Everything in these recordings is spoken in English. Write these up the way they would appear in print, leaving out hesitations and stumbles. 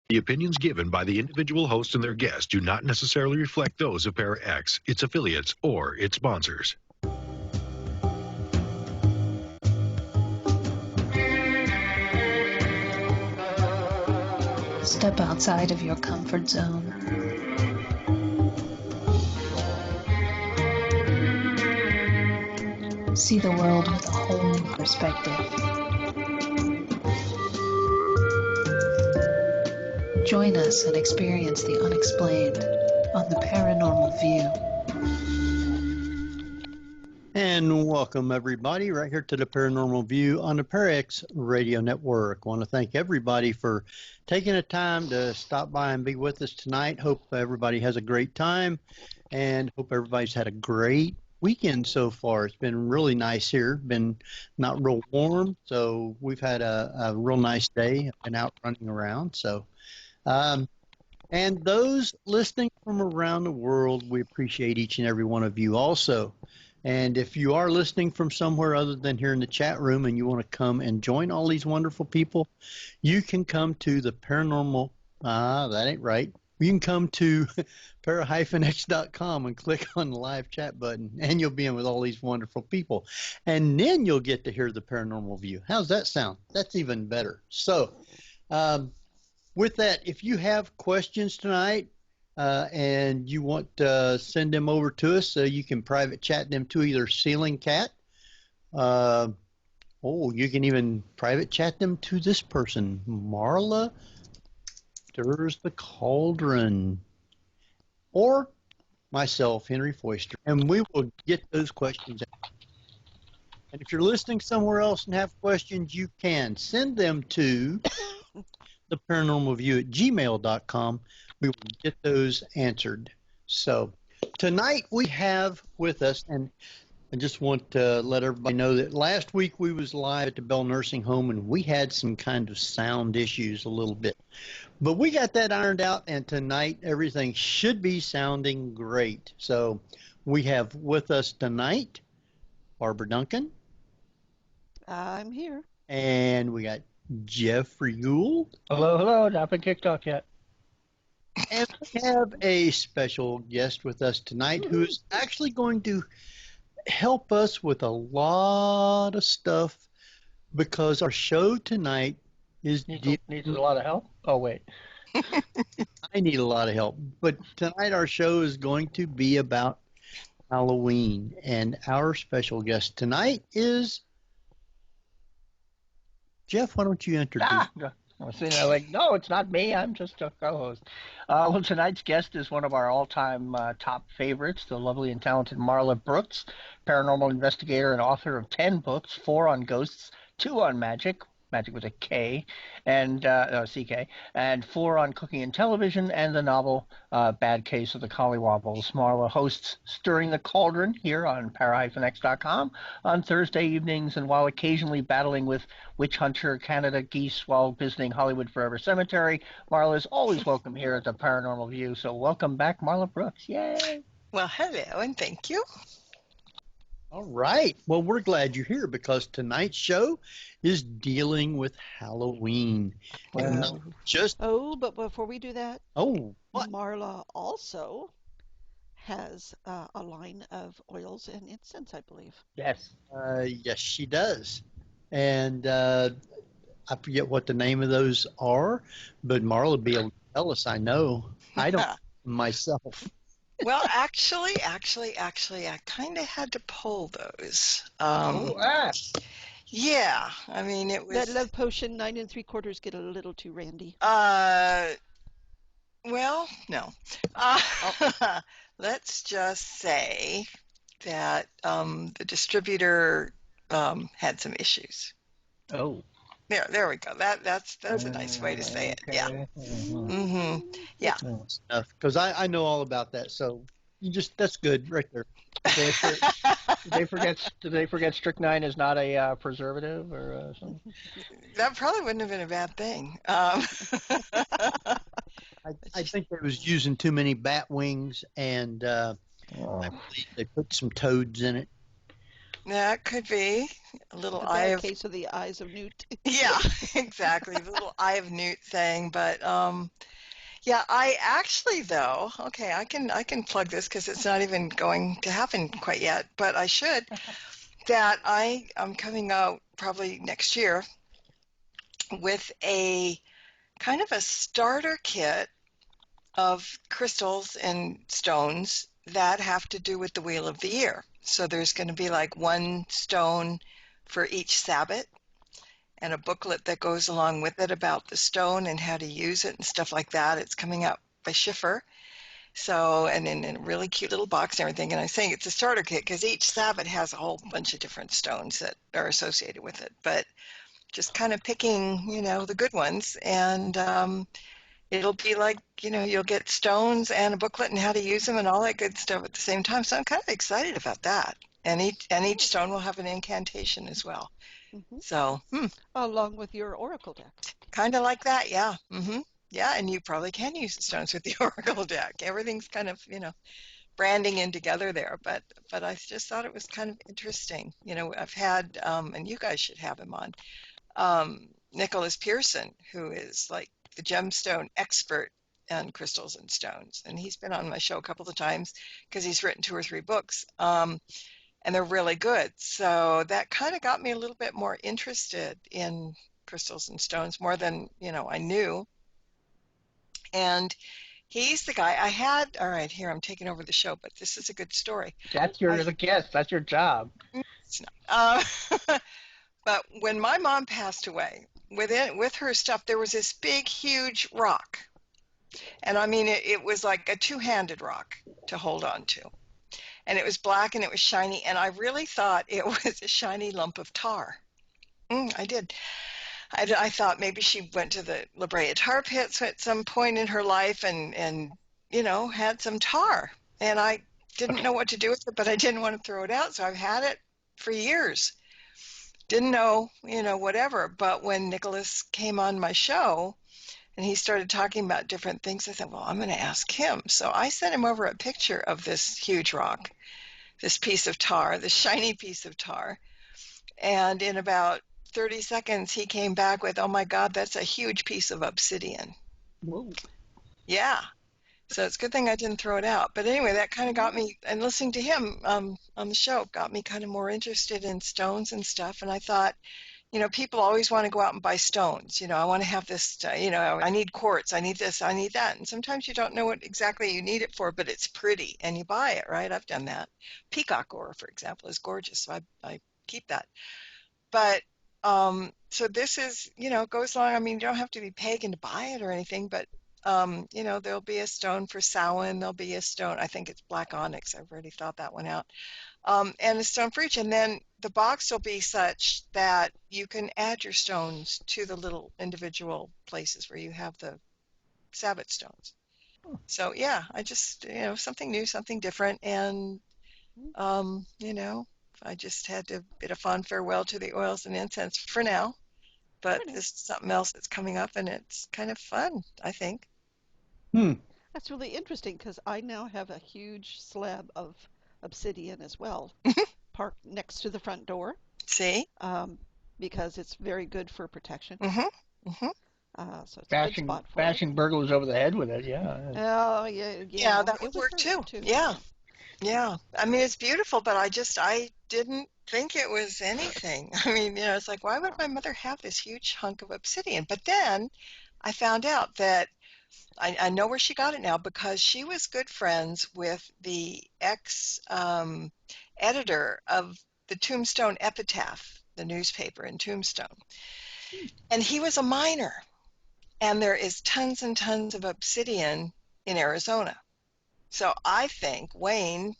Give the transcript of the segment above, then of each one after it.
The opinions given by the individual host and their guests do not necessarily reflect those of Para X, its affiliates, or its sponsors. Step outside of your comfort zone. See the world with a whole new perspective. Join us and experience the unexplained on the Paranormal View. And welcome everybody right here to the Paranormal View on the Parax Radio Network. I want to thank everybody for taking the time to stop by and be with us tonight. Hope everybody has a great time and hope everybody's had a great weekend so far. It's been really nice here. Been not real warm, so we've had a real nice day. I've been out running around. So, and those listening from around the world, we appreciate each and every one of you also. And if you are listening from somewhere other than here in the chat room and you want to come and join all these wonderful people, you can come to the paranormal, that ain't right. You can come to para-x.com and click on the live chat button, and you'll be in with all these wonderful people. And then you'll get to hear the Paranormal View. How's that sound? That's even better. So with that, if you have questions tonight and you want to send them over to us, you can private chat them to either Ceiling Cat. You can even private chat them to this person, Marla Stirs the Cauldron, or myself, Henry Foister, and we will get those questions out. And if you're listening somewhere else and have questions, you can send them to the Paranormal View at gmail.com. We will get those answered. So tonight we have with us, and I just want to let everybody know that last week we was live at the Bell Nursing Home, and we had some kind of sound issues a little bit. But we got that ironed out, and tonight everything should be sounding great. So we have with us tonight Barbara Duncan. I'm here. And we got Geoffrey Gould. Hello, hello. Not been kicked off yet. And we have a special guest with us tonight who is actually going to help us with a lot of stuff, because our show tonight is needs a lot of help. Oh wait. I need a lot of help. But tonight our show is going to be about Halloween, and our special guest tonight is Jeff. Why don't you introduce? I was sitting there like, no, it's not me. I'm just a co-host. Well, tonight's guest is one of our all-time top favorites, the lovely and talented Marla Brooks, paranormal investigator and author of 10 books, 4 on ghosts, 2 on magic with a K, and CK, and 4 on cooking and television, and the novel Bad Case of the Collywobbles. Marla hosts Stirring the Cauldron here on para-x.com on Thursday evenings, and while occasionally battling with Witch Hunter Canada geese while visiting Hollywood Forever Cemetery, Marla is always welcome here at the Paranormal View. So welcome back, Marla Brooks. Yay! Well, hello, and thank you. All right. Well, we're glad you're here, because tonight's show is dealing with Halloween. But before we do that, what? Marla also has a line of oils and incense, I believe. Yes. Yes, she does. And I forget what the name of those are, but Marla will be able to tell us. I know. I don't myself. Well, actually, I kind of had to pull those. Yeah, I mean, it was... That love potion 9 3/4 get a little too randy. Well, no. Let's just say that the distributor had some issues. Oh. There we go. That's a nice way to say it. Okay. Yeah. Mm-hmm. Yeah. Because I know all about that. So that's good right there. Did they forget strychnine is not a preservative or something? That probably wouldn't have been a bad thing. I think they was using too many bat wings, and I believe they put some toads in it. That could be a little The eye bad of, case of the eyes of Newt. yeah, exactly, the little eye of Newt thing. But yeah, I actually though, okay, I can plug this because it's not even going to happen quite yet, but I should. That I'm coming out probably next year with a kind of a starter kit of crystals and stones that have to do with the Wheel of the Year. So there's going to be like one stone for each Sabbath and a booklet that goes along with it about the stone and how to use it and stuff like that. It's coming out by Schiffer. So, and in a really cute little box and everything. And I'm saying it's a starter kit because each Sabbath has a whole bunch of different stones that are associated with it. But just kind of picking, the good ones. And it'll be like, you'll get stones and a booklet and how to use them and all that good stuff at the same time. So I'm kind of excited about that. And each stone will have an incantation as well. Mhm. So, Along with your oracle deck. kind of like that, yeah. Yeah, and you probably can use the stones with the oracle deck. Everything's kind of, branding in together there. But I just thought it was kind of interesting. I've had, and you guys should have him on, Nicholas Pearson, who is like the gemstone expert on crystals and stones. And he's been on my show a couple of times because he's written 2 or 3 books. And they're really good. So that kind of got me a little bit more interested in crystals and stones, more than, I knew. And he's the guy I had. All right, here, I'm taking over the show, but this is a good story. You're the guest. That's your job. It's not. But when my mom passed away, with her stuff, there was this big, huge rock. And I mean, it was like a 2-handed rock to hold on to. And it was black and it was shiny. And I really thought it was a shiny lump of tar. I did. I thought maybe she went to the La Brea tar pits at some point in her life and had some tar. And I didn't know what to do with it, but I didn't want to throw it out. So I've had it for years. Didn't know, whatever. But when Nicholas came on my show and he started talking about different things, I thought, well, I'm going to ask him. So I sent him over a picture of this huge rock, this piece of tar, this shiny piece of tar. And in about 30 seconds, he came back with, oh my God, that's a huge piece of obsidian. Whoa. Yeah. So it's a good thing I didn't throw it out. But anyway, that kind of got me, and listening to him on the show got me kind of more interested in stones and stuff. And I thought, people always want to go out and buy stones. I want to have this, I need quartz, I need this, I need that. And sometimes you don't know what exactly you need it for, but it's pretty and you buy it, right? I've done that. Peacock ore, for example, is gorgeous. So I keep that. But so this is, goes along. I mean, you don't have to be pagan to buy it or anything, but, there'll be a stone for Samhain. There'll be a stone. I think it's black onyx. I've already thought that one out. And a stone for each. And then the box will be such that you can add your stones to the little individual places where you have the Sabbath stones. So, yeah, I just, something new, something different. And, I just had to bid a fond farewell to the oils and incense for now. But this is something else that's coming up, and it's kind of fun, I think. That's really interesting because I now have a huge slab of obsidian as well, parked next to the front door. See? Because it's very good for protection. Mm-hmm. So it's a good spot for bashing burglars over the head with it, yeah. Oh, yeah. Yeah, that would work too. Yeah. Yeah. I mean, it's beautiful, but I didn't think it was anything. I mean, it's like, why would my mother have this huge hunk of obsidian? But then I found out that I know where she got it now because she was good friends with the ex-editor of the Tombstone Epitaph, the newspaper in Tombstone. And he was a miner. And there is tons and tons of obsidian in Arizona. So I think Wayne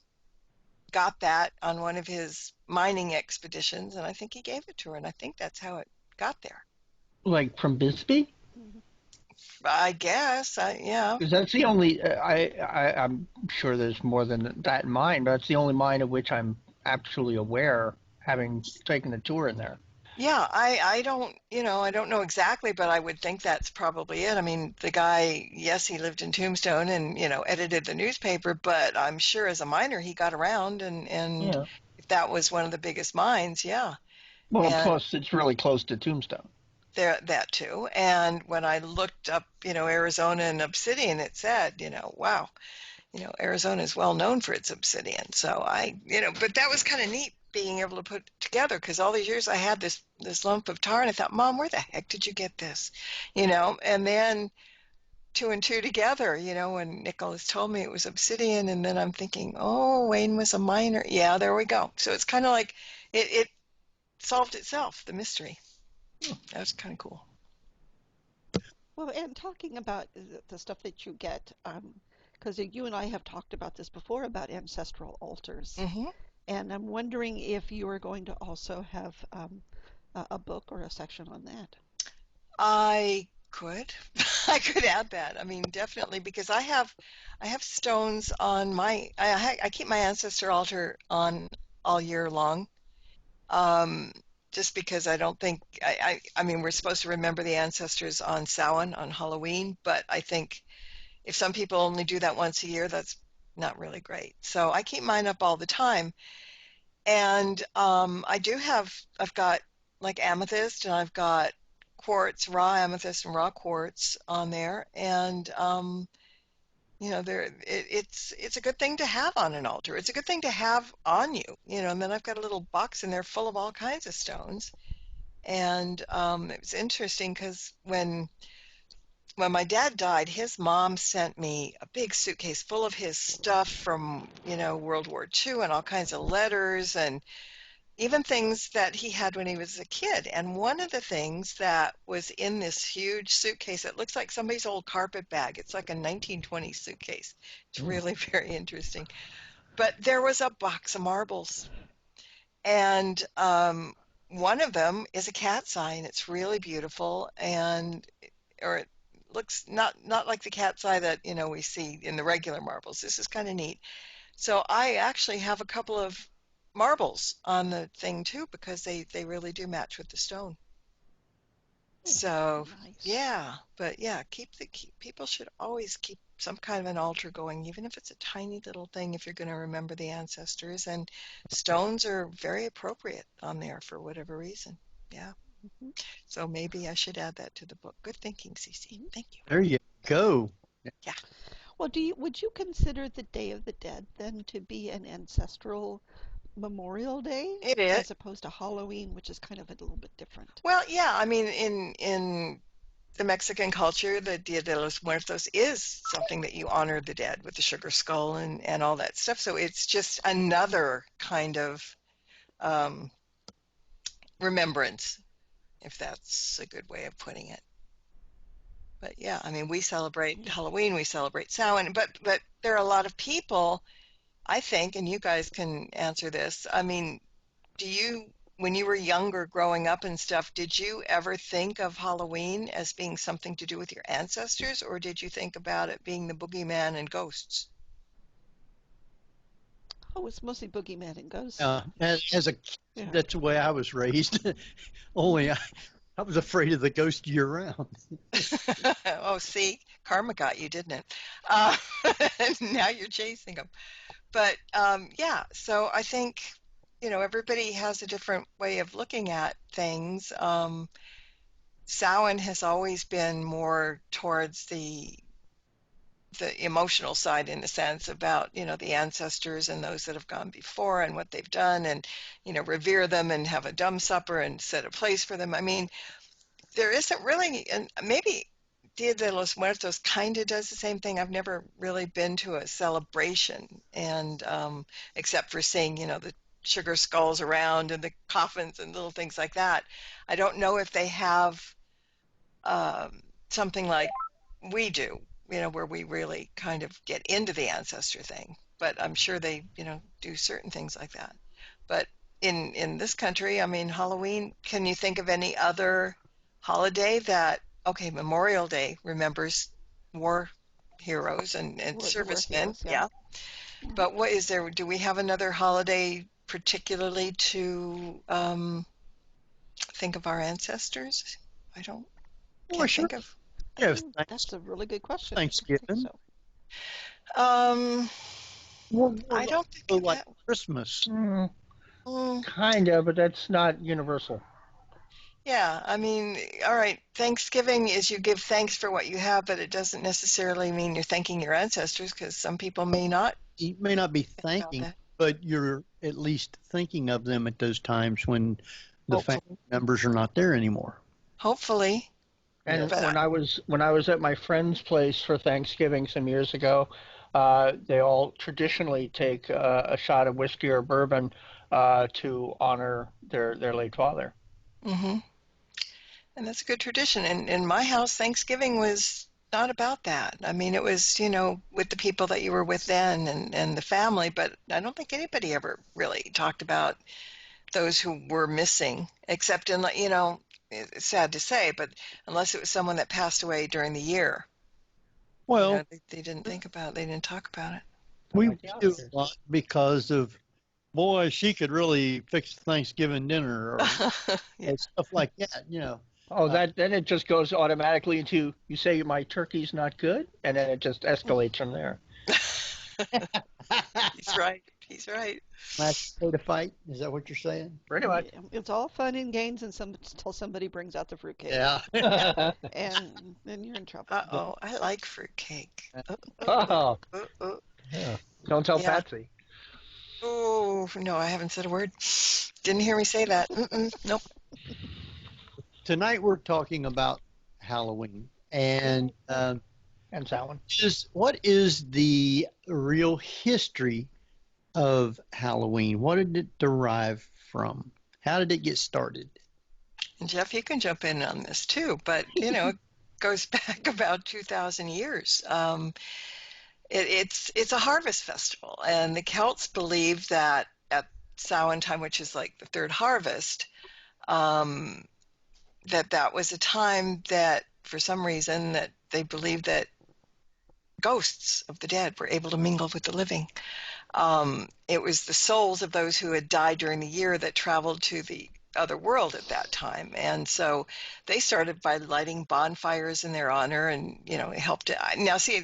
got that on one of his mining expeditions, and I think he gave it to her, and I think that's how it got there. Like from Bisbee? I guess, yeah. Because that's the only, I'm sure there's more than that in mine, but that's the only mine of which I'm actually aware, having taken a tour in there. Yeah, I don't know exactly, but I would think that's probably it. I mean, the guy, yes, he lived in Tombstone and, edited the newspaper, but I'm sure as a miner he got around and if that was one of the biggest mines, yeah. Well, And plus it's really close to Tombstone. there, that too. And when I looked up, Arizona and obsidian, it said, wow, Arizona is well known for its obsidian. So but that was kind of neat being able to put it together, because all these years I had this lump of tar, and I thought, Mom, where the heck did you get this? And then two and two together, when Nicholas told me it was obsidian, and then I'm thinking, oh, Wayne was a miner. Yeah, there we go. So it's kind of like it solved itself, the mystery. That was kind of cool. Well, and talking about the stuff that you get, because you and I have talked about this before, about ancestral altars. Mm-hmm. And I'm wondering if you are going to also have a book or a section on that. I could add that. I mean, definitely, because I have stones on my. I keep my ancestor altar on all year long. Just because I don't think I mean, we're supposed to remember the ancestors on Samhain, on Halloween, but I think if some people only do that once a year, that's not really great. So I keep mine up all the time. And I've got like amethyst, and I've got quartz, raw amethyst and raw quartz on there. And it's a good thing to have on an altar. It's a good thing to have on you, and then I've got a little box in there full of all kinds of stones. And it was interesting because when my dad died, his mom sent me a big suitcase full of his stuff from, World War II, and all kinds of letters and even things that he had when he was a kid. And one of the things that was in this huge suitcase, it looks like somebody's old carpet bag. It's like a 1920s suitcase. It's really very interesting. But there was a box of marbles. And one of them is a cat's eye, and it's really beautiful. Or it looks not like the cat's eye that, we see in the regular marbles. This is kind of neat. So I actually have a couple of marbles on the thing too, because they really do match with the stone. So Nice. yeah, but yeah, people should always keep some kind of an altar going, even if it's a tiny little thing, if you're going to remember the ancestors. And stones are very appropriate on there for whatever reason. Yeah. Mm-hmm. So maybe I should add that to the book. Good thinking, Cece. Thank you. There you go. Yeah. Well, would you consider the Day of the Dead then to be an ancestral Memorial Day, It is. as opposed to Halloween, which is kind of a little bit different? Well, yeah, I mean, in the Mexican culture, the Dia de los Muertos is something that you honor the dead with the sugar skull and all that stuff. So it's just another kind of remembrance, if that's a good way of putting it. But yeah, I mean, we celebrate Halloween, we celebrate Samhain, but there are a lot of people, I think, and you guys can answer this. I mean, when you were younger growing up and stuff, did you ever think of Halloween as being something to do with your ancestors, or did you think about it being the boogeyman and ghosts? Oh, it's mostly boogeyman and ghosts. That's the way I was raised. Only I was afraid of the ghost year round. Oh, see, karma got you, didn't it? Now you're chasing them. But yeah, so I think, everybody has a different way of looking at things. Samhain has always been more towards the emotional side, in a sense, about, the ancestors and those that have gone before and what they've done, and, revere them and have a dumb supper and set a place for them. I mean, there isn't really, and maybe Dia de los Muertos kind of does the same thing. I've never really been to a celebration, and except for seeing, the sugar skulls around and the coffins and little things like that. I don't know if they have something like we do, where we really kind of get into the ancestor thing. But I'm sure they, do certain things like that. But in this country, I mean, Halloween, can you think of any other holiday that, okay, Memorial Day remembers war heroes and servicemen, yeah. But what is there? Do we have another holiday particularly to think of our ancestors? I can't think of. Yeah, that's a really good question. Thanksgiving. I don't think like Christmas. Kind of, but that's not universal. Yeah, I mean, all right, Thanksgiving is you give thanks for what you have, but it doesn't necessarily mean you're thanking your ancestors, because some people may not. You may not be about thanking, that. but you're at least thinking of them at those times when the Hopefully. family members are not there anymore. Hopefully. And But when I was at my friend's place for Thanksgiving some years ago, they all traditionally take a shot of whiskey or bourbon to honor their late father. hmm And that's a good tradition. And in my house, Thanksgiving was not about that. I mean, it was, with the people that you were with then and the family, but I don't think anybody ever really talked about those who were missing, except in, it's sad to say, but unless it was someone that passed away during the year. Well, They didn't think about it. They didn't talk about it. we do a lot because of, boy, she could really fix Thanksgiving dinner or Yeah. stuff like that, Oh, then it just goes automatically into, you say my turkey's not good, and then it just escalates from there. He's right. He's right. Mashed potato fight. Is that what you're saying? Pretty much. Yeah, it's all fun and games until somebody brings out the fruitcake. Yeah. And then you're in trouble. Uh-oh, I like fruitcake. Oh, Uh-oh. yeah. Don't tell Yeah. Patsy. Oh, no, I haven't said a word. Didn't hear me say that. Nope. Tonight we're talking about Halloween. And And Samhain. what is the real history of Halloween? What did it derive from? How did it get started? And Jeff, you can jump in on this too, but it goes back about 2,000 years. It's a harvest festival, and the Celts believed that at Samhain time, which is like the third harvest, that was a time that, for some reason, that they believed that ghosts of the dead were able to mingle with the living. It was the souls of those who had died during the year that traveled to the other world at that time, and so they started by lighting bonfires in their honor, and it helped. Now, see,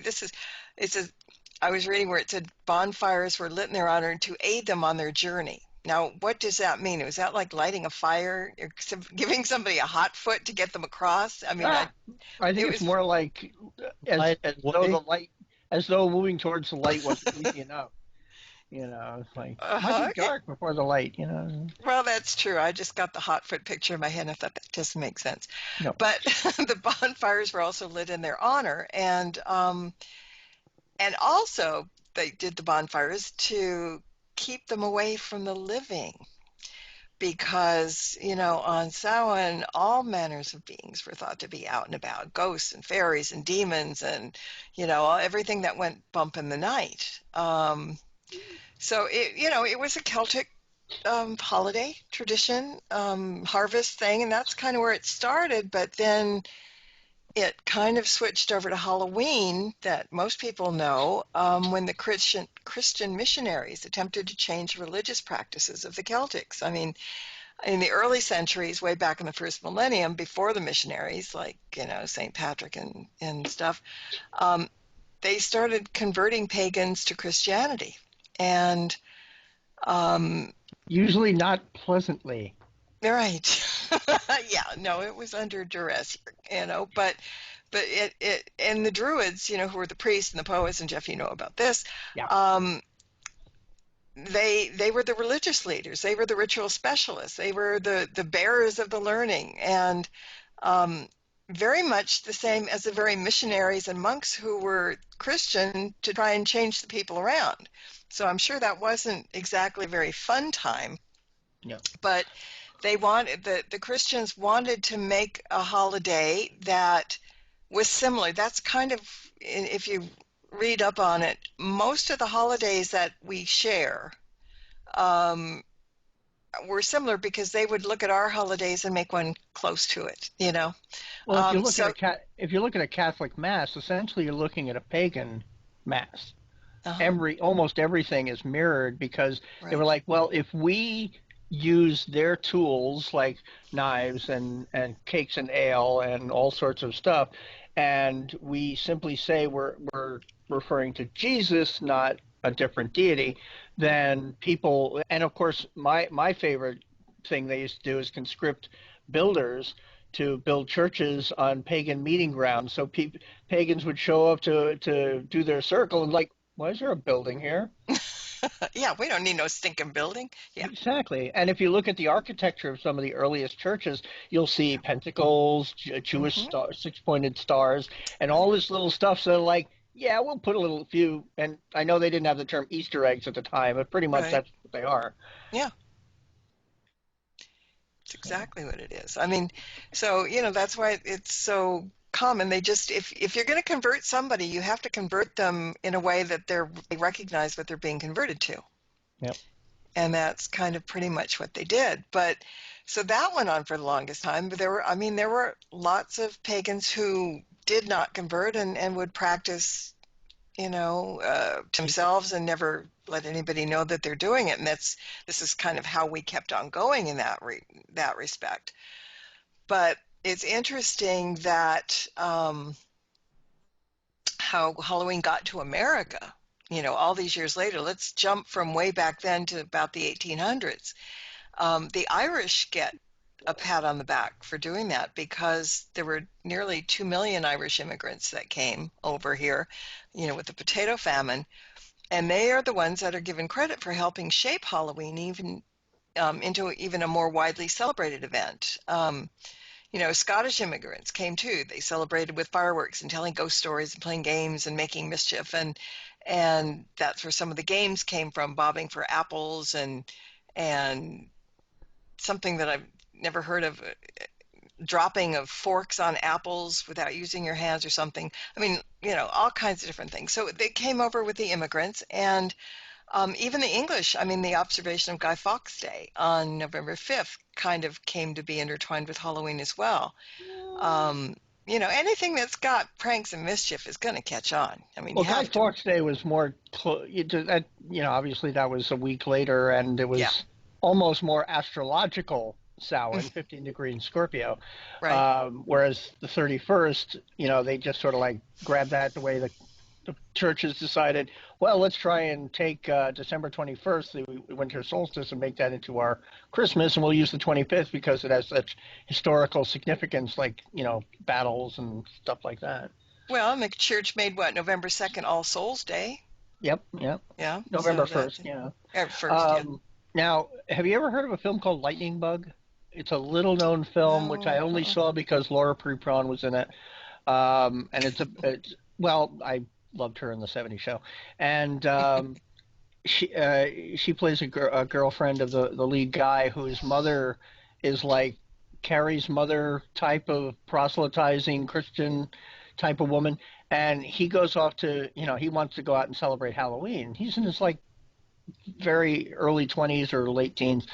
I was reading where it said bonfires were lit in their honor to aid them on their journey. Now, what does that mean? Was that like lighting a fire, or giving somebody a hot foot to get them across? I mean, I think it's more like as though moving towards the light wasn't easy enough. It's like it might be dark before the light. Well, that's true. I just got the hot foot picture in my head, and I thought that doesn't make sense. No. But the bonfires were also lit in their honor, and also they did the bonfires to keep them away from the living, because on Samhain all manners of beings were thought to be out and about, ghosts and fairies and demons, and everything that went bump in the night. So it was a Celtic holiday tradition, harvest thing, and that's kind of where it started. But then it kind of switched over to Halloween, that most people know, when the Christian missionaries attempted to change religious practices of the Celtics. I mean, in the early centuries, way back in the first millennium, before the missionaries, like St. Patrick and stuff, they started converting pagans to Christianity, and Usually not pleasantly. right. Yeah, no, it was under duress, but it and the Druids, who were the priests and the poets, and Jeff, about this. Yeah. They were the religious leaders. They were the ritual specialists. They were the bearers of the learning, and very much the same as the very missionaries and monks who were Christian to try and change the people around. So I'm sure that wasn't exactly a very fun time. No. But they wanted the Christians wanted to make a holiday that was similar. That's kind of, if you read up on it, most of the holidays that we share were similar, because they would look at our holidays and make one close to it. Well, if you look at a Catholic Mass, essentially you're looking at a pagan Mass. Almost everything is mirrored, because they were like, well, if we use their tools like knives and cakes and ale and all sorts of stuff, and we simply say we're referring to Jesus, not a different deity, then people, and of course, my favorite thing they used to do is conscript builders to build churches on pagan meeting grounds. So pagans would show up to do their circle and like, why is there a building here? Yeah, we don't need no stinking building. Yeah. Exactly. And if you look at the architecture of some of the earliest churches, you'll see pentacles, Jewish six-pointed stars, and all this little stuff. So like, yeah, we'll put a little few, and I know they didn't have the term Easter eggs at the time, but pretty much that's what they are. Yeah. It's exactly what it is. I mean, so, that's why it's so common. They just, if you're going to convert somebody, you have to convert them in a way that they recognize what they're being converted to. Yep. And that's kind of pretty much what they did. But so that went on for the longest time. But there were lots of pagans who did not convert and would practice, themselves and never let anybody know that they're doing it. And this is kind of how we kept on going in that respect. But it's interesting that how Halloween got to America, all these years later. Let's jump from way back then to about the 1800s. The Irish get a pat on the back for doing that because there were nearly 2 million Irish immigrants that came over here, with the potato famine. And they are the ones that are given credit for helping shape Halloween into even a more widely celebrated event. Scottish immigrants came too. They celebrated with fireworks and telling ghost stories and playing games and making mischief. And that's where some of the games came from, bobbing for apples and something that I've never heard of, dropping of forks on apples without using your hands or something. I mean, all kinds of different things. So they came over with the immigrants, and even the English, the observation of Guy Fawkes Day on November 5th kind of came to be intertwined with Halloween as well. Anything that's got pranks and mischief is going to catch on. Well, Guy Fawkes Day was more, obviously that was a week later, and it was almost more astrological Samhain, 15 degree in Scorpio. Right. Whereas the 31st, they just sort of like grabbed that the way the churches decided, well, let's try and take December 21st, the winter solstice, and make that into our Christmas, and we'll use the 25th because it has such historical significance, like, battles and stuff like that. Well, and the church made November 2nd All Souls Day. Yep. Yeah. November 1st, yeah. First, Now, have you ever heard of a film called Lightning Bug? It's a little-known film, which I only saw because Laura Prepon was in it. And I loved her in the 70s show. And she plays a girlfriend of the lead guy whose mother is like Carrie's mother type of proselytizing Christian type of woman. And he goes off to, he wants to go out and celebrate Halloween. He's in his like very early 20s or late teens,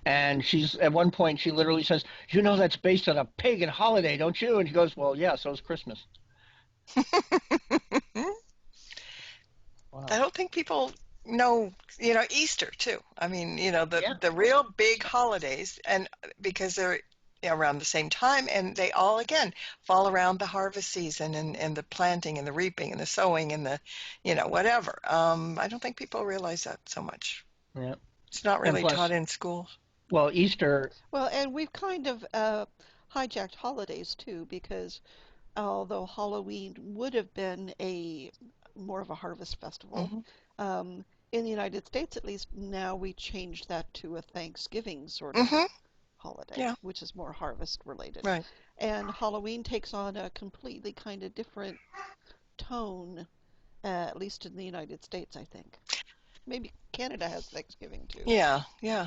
and she's at one point she literally says, that's based on a pagan holiday, don't you? And he goes, well, yeah, so is Christmas. Wow. I don't think people know, Easter too. The real big holidays, and because they're around the same time, and they all again fall around the harvest season and the planting and the reaping and the sowing and the whatever. I don't think people realize that so much. Yeah, it's not really taught in schools. Well, Easter. Well, and we've kind of hijacked holidays too, because although Halloween would have been more of a harvest festival, in the United States at least, now we changed that to a Thanksgiving sort of holiday, which is more harvest related. Right. And Halloween takes on a completely kind of different tone, at least in the United States, I think. Maybe Canada has Thanksgiving too. Yeah,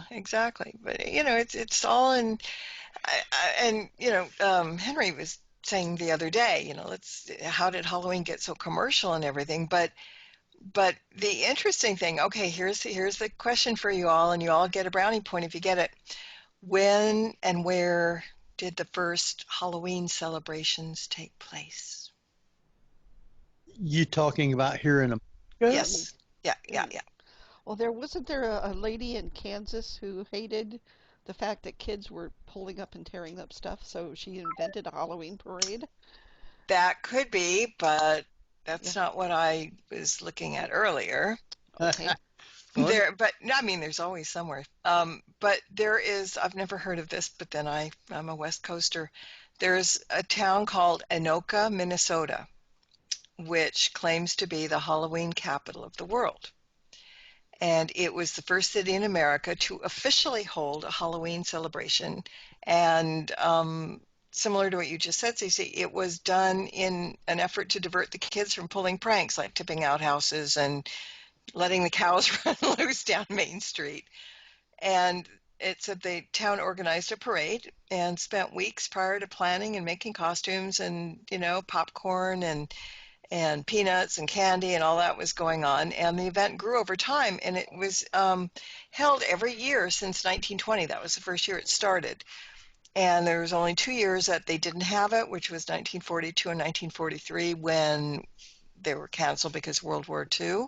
exactly. But it's all in, Henry was saying the other day, how did Halloween get so commercial and everything? But the interesting thing, okay, here's the question for you all, and you all get a brownie point if you get it. When and where did the first Halloween celebrations take place? You talking about here in America? Yes. Yeah. Well, wasn't there a lady in Kansas who hated the fact that kids were pulling up and tearing up stuff, so she invented a Halloween parade? That could be, but that's not what I was looking at earlier. Okay. But I mean, there's always somewhere. But there is, I've never heard of this, but then I'm a West Coaster. There's a town called Anoka, Minnesota, which claims to be the Halloween capital of the world. And it was the first city in America to officially hold a Halloween celebration. And similar to what you just said, Cece, it was done in an effort to divert the kids from pulling pranks like tipping outhouses and letting the cows run loose down Main Street. And it said the town organized a parade and spent weeks prior to planning and making costumes and, popcorn and peanuts and candy and all that was going on. And the event grew over time, and it was held every year since 1920. That was the first year it started. And there was only 2 years that they didn't have it, which was 1942 and 1943, when they were canceled because of World War II.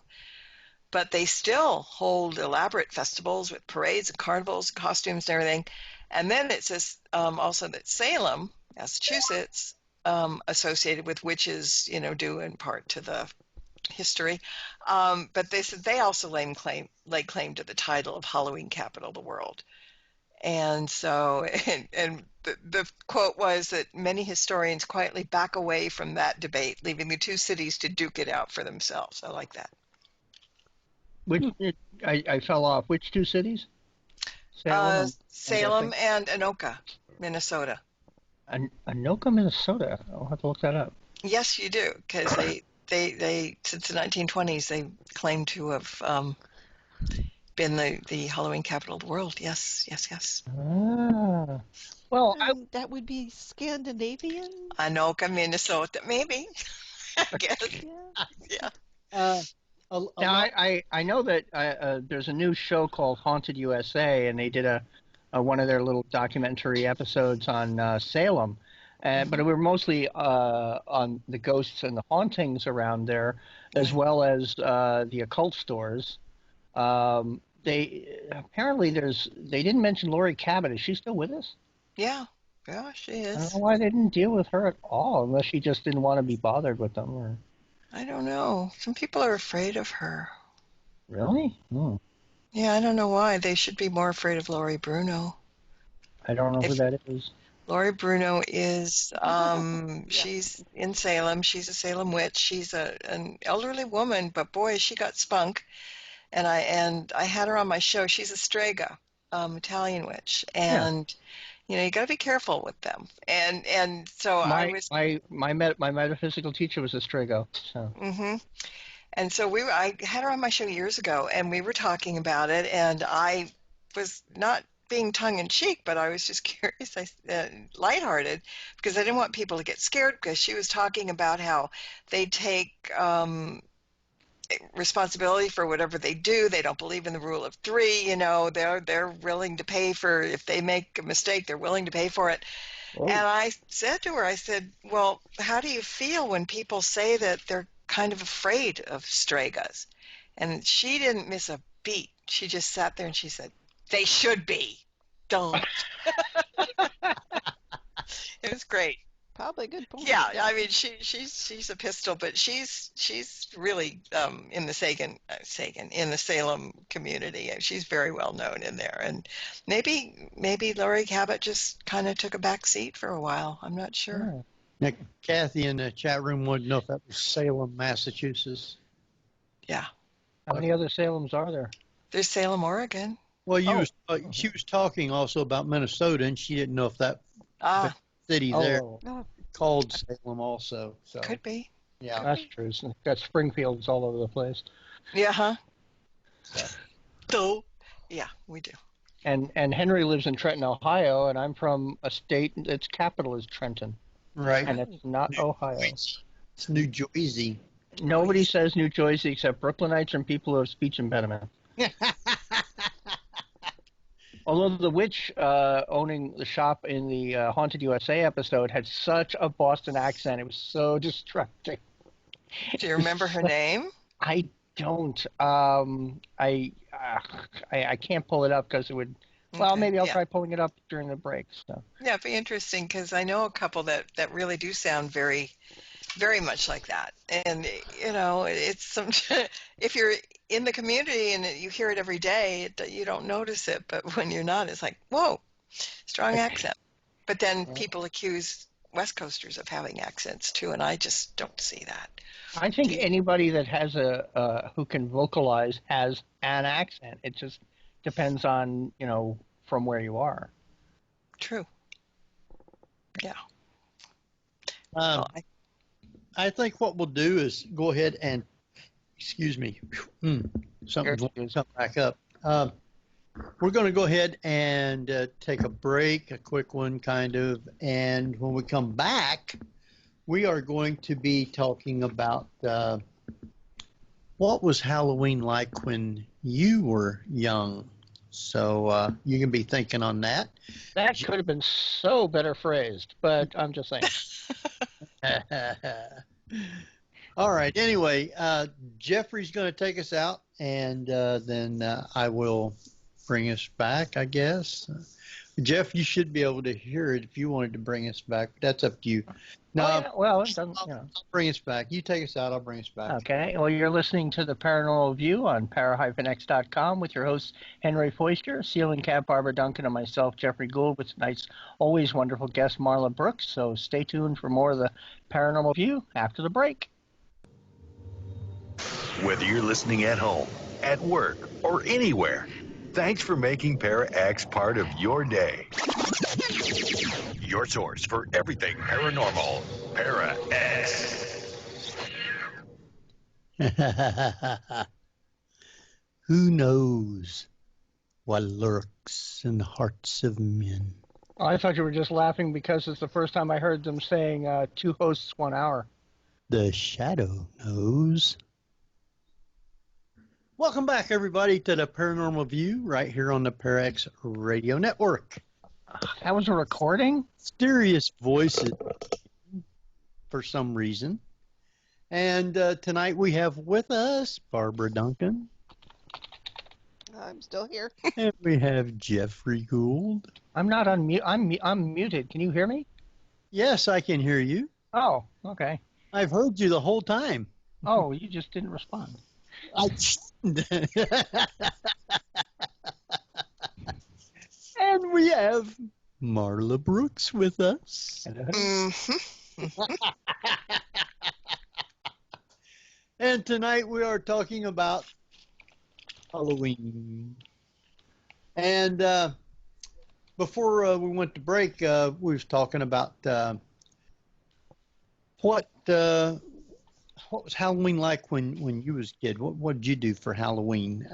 But they still hold elaborate festivals with parades and carnivals, and costumes and everything. And then it says also that Salem, Massachusetts, associated with witches, due in part to the history. But they said they also laid claim to the title of Halloween capital of the world. And so, and the quote was that many historians quietly back away from that debate, leaving the two cities to duke it out for themselves. I like that. I fell off. Which two cities? Salem and Anoka, Minnesota. Anoka, Minnesota. I'll have to look that up. Yes, you do, because they since the 1920s they claim to have been the Halloween capital of the world. Yes. Ah. Well, that would be Scandinavian. Anoka, Minnesota, maybe. I guess. Yeah. Now, I know that there's a new show called Haunted USA, and they did a one of their little documentary episodes on Salem, but we were mostly on the ghosts and the hauntings around there, as well as the occult stores. They didn't mention Laurie Cabot. Is she still with us? Yeah, she is. I don't know why they didn't deal with her at all, unless she just didn't want to be bothered with them, or. I don't know. Some people are afraid of her. Really? Yeah, I don't know why. They should be more afraid of Laurie Bruno. I don't know who that is. Laurie Bruno is, she's in Salem. She's a Salem witch. She's an elderly woman, but boy, she got spunk. And I had her on my show. She's a Strega, Italian witch. And you got to be careful with them. And so my metaphysical teacher was a Strego. So. Mm-hmm. And so I had her on my show years ago, and we were talking about it, and I was not being tongue-in-cheek, but I was just curious, lighthearted, because I didn't want people to get scared, because she was talking about how they take responsibility for whatever they do. They don't believe in the rule of three. They're willing to pay for, if they make a mistake, they're willing to pay for it. Oh. And I said to her, I said, well, how do you feel when people say that they're kind of afraid of Stregas? And she didn't miss a beat. She just sat there and she said, they should be. Don't. It was great. Probably a good point. Yeah, I mean, she's a pistol, but she's really in the Salem community. She's very well known in there, and maybe Laurie Cabot just kind of took a back seat for a while. I'm not sure. Now, Kathy in the chat room wanted to know if that was Salem, Massachusetts. Yeah. How many other Salems are there? There's Salem, Oregon. Well, she was talking also about Minnesota, and she didn't know if that city there called Salem also. So. Could be. Yeah, that's true. Got Springfields all over the place. Yeah, huh? So, yeah, we do. And Henry lives in Trenton, Ohio, and I'm from a state its capital is Trenton. Right. And it's not Ohio. It's New Jersey. Nobody says New Jersey except Brooklynites and people who have speech impediments. Although the witch owning the shop in the Haunted USA episode had such a Boston accent, it was so distracting. Do you remember her name? I don't. I can't pull it up because it would. Well, maybe I'll try pulling it up during the break. So. Yeah, it'd be interesting because I know a couple that really do sound very, very much like that. And it's some. If you're in the community and you hear it every day, you don't notice it. But when you're not, it's like, whoa, strong accent. But then people accuse West Coasters of having accents too, and I just don't see that. I think anybody that has who can vocalize has an accent. It just depends on, from where you are. True. Yeah. I think what we'll do is go ahead and, excuse me, something's come back up. We're going to go ahead and take a break, a quick one kind of, and when we come back, we are going to be talking about what was Halloween like when you were young. So you can be thinking on that. That could have been so better phrased, but I'm just saying. All right. Anyway, Geoffrey's going to take us out, and then I will bring us back, I guess. Jeff, you should be able to hear it if you wanted to bring us back. But that's up to you. No, well, it doesn't, I'll bring us back. You take us out, I'll bring us back. Okay. Well, you're listening to the Paranormal View on para-x.com with your hosts Henry Foister, ceiling cat Barbara Duncan, and myself, Geoffrey Gould, with tonight's always wonderful guest, Marla Brooks. So stay tuned for more of the Paranormal View after the break. Whether you're listening at home, at work, or anywhere, thanks for making Para-X part of your day. Your source for everything paranormal, Para-X. Who knows what lurks in the hearts of men? Oh, I thought you were just laughing because it's the first time I heard them saying 2 hosts, 1 hour. The shadow knows. Welcome back, everybody, to the Paranormal View right here on the Para-X Radio Network. That was a recording? Mysterious voices for some reason. And tonight we have with us Barbara Duncan. I'm still here. And we have Geoffrey Gould. I'm not on mute. I'm muted. Can you hear me? Yes, I can hear you. Oh, okay. I've heard you the whole time. Oh, you just didn't respond. And we have Marla Brooks with us. And tonight we are talking about Halloween. And before we went to break, we was talking about what was Halloween like when you was a kid? What did you do for Halloween?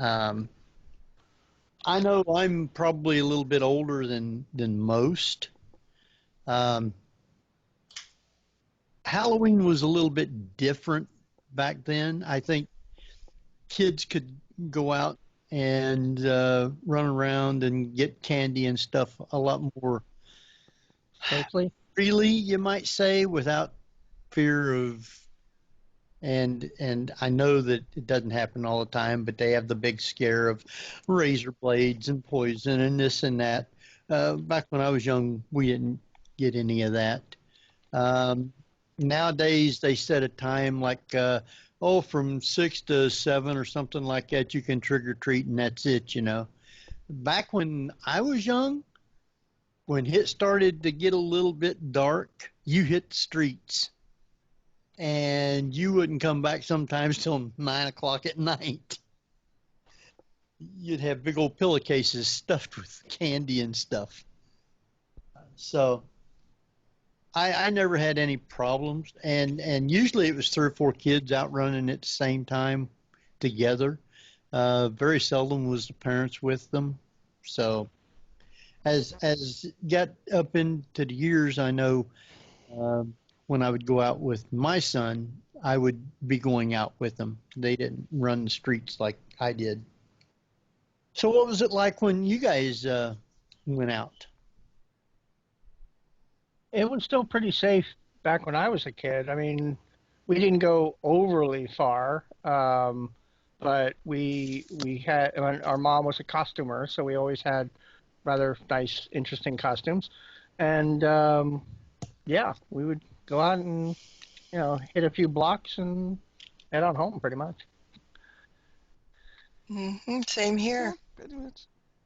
I know I'm probably a little bit older than most. Halloween was a little bit different back then. I think kids could go out and run around and get candy and stuff a lot more freely, you might say, without fear of. And I know that it doesn't happen all the time, but they have the big scare of razor blades and poison and this and that. Back when I was young, we didn't get any of that. Nowadays, they set a time like, from 6 to 7 or something like that, you can trick or treat and that's it, Back when I was young, when it started to get a little bit dark, you hit the streets. And you wouldn't come back sometimes till 9 o'clock at night. You'd have big old pillowcases stuffed with candy and stuff. So I never had any problems. And usually it was 3 or 4 kids out running at the same time together. Very seldom was the parents with them. So as got up into the years, I know when I would go out with my son, I would be going out with them. They didn't run the streets like I did. So what was it like when you guys went out? It was still pretty safe back when I was a kid. I mean, we didn't go overly far, but we had, our mom was a costumer, so we always had rather nice, interesting costumes. And, we would go out and, hit a few blocks and head on home pretty much. Same here. Yeah, pretty much.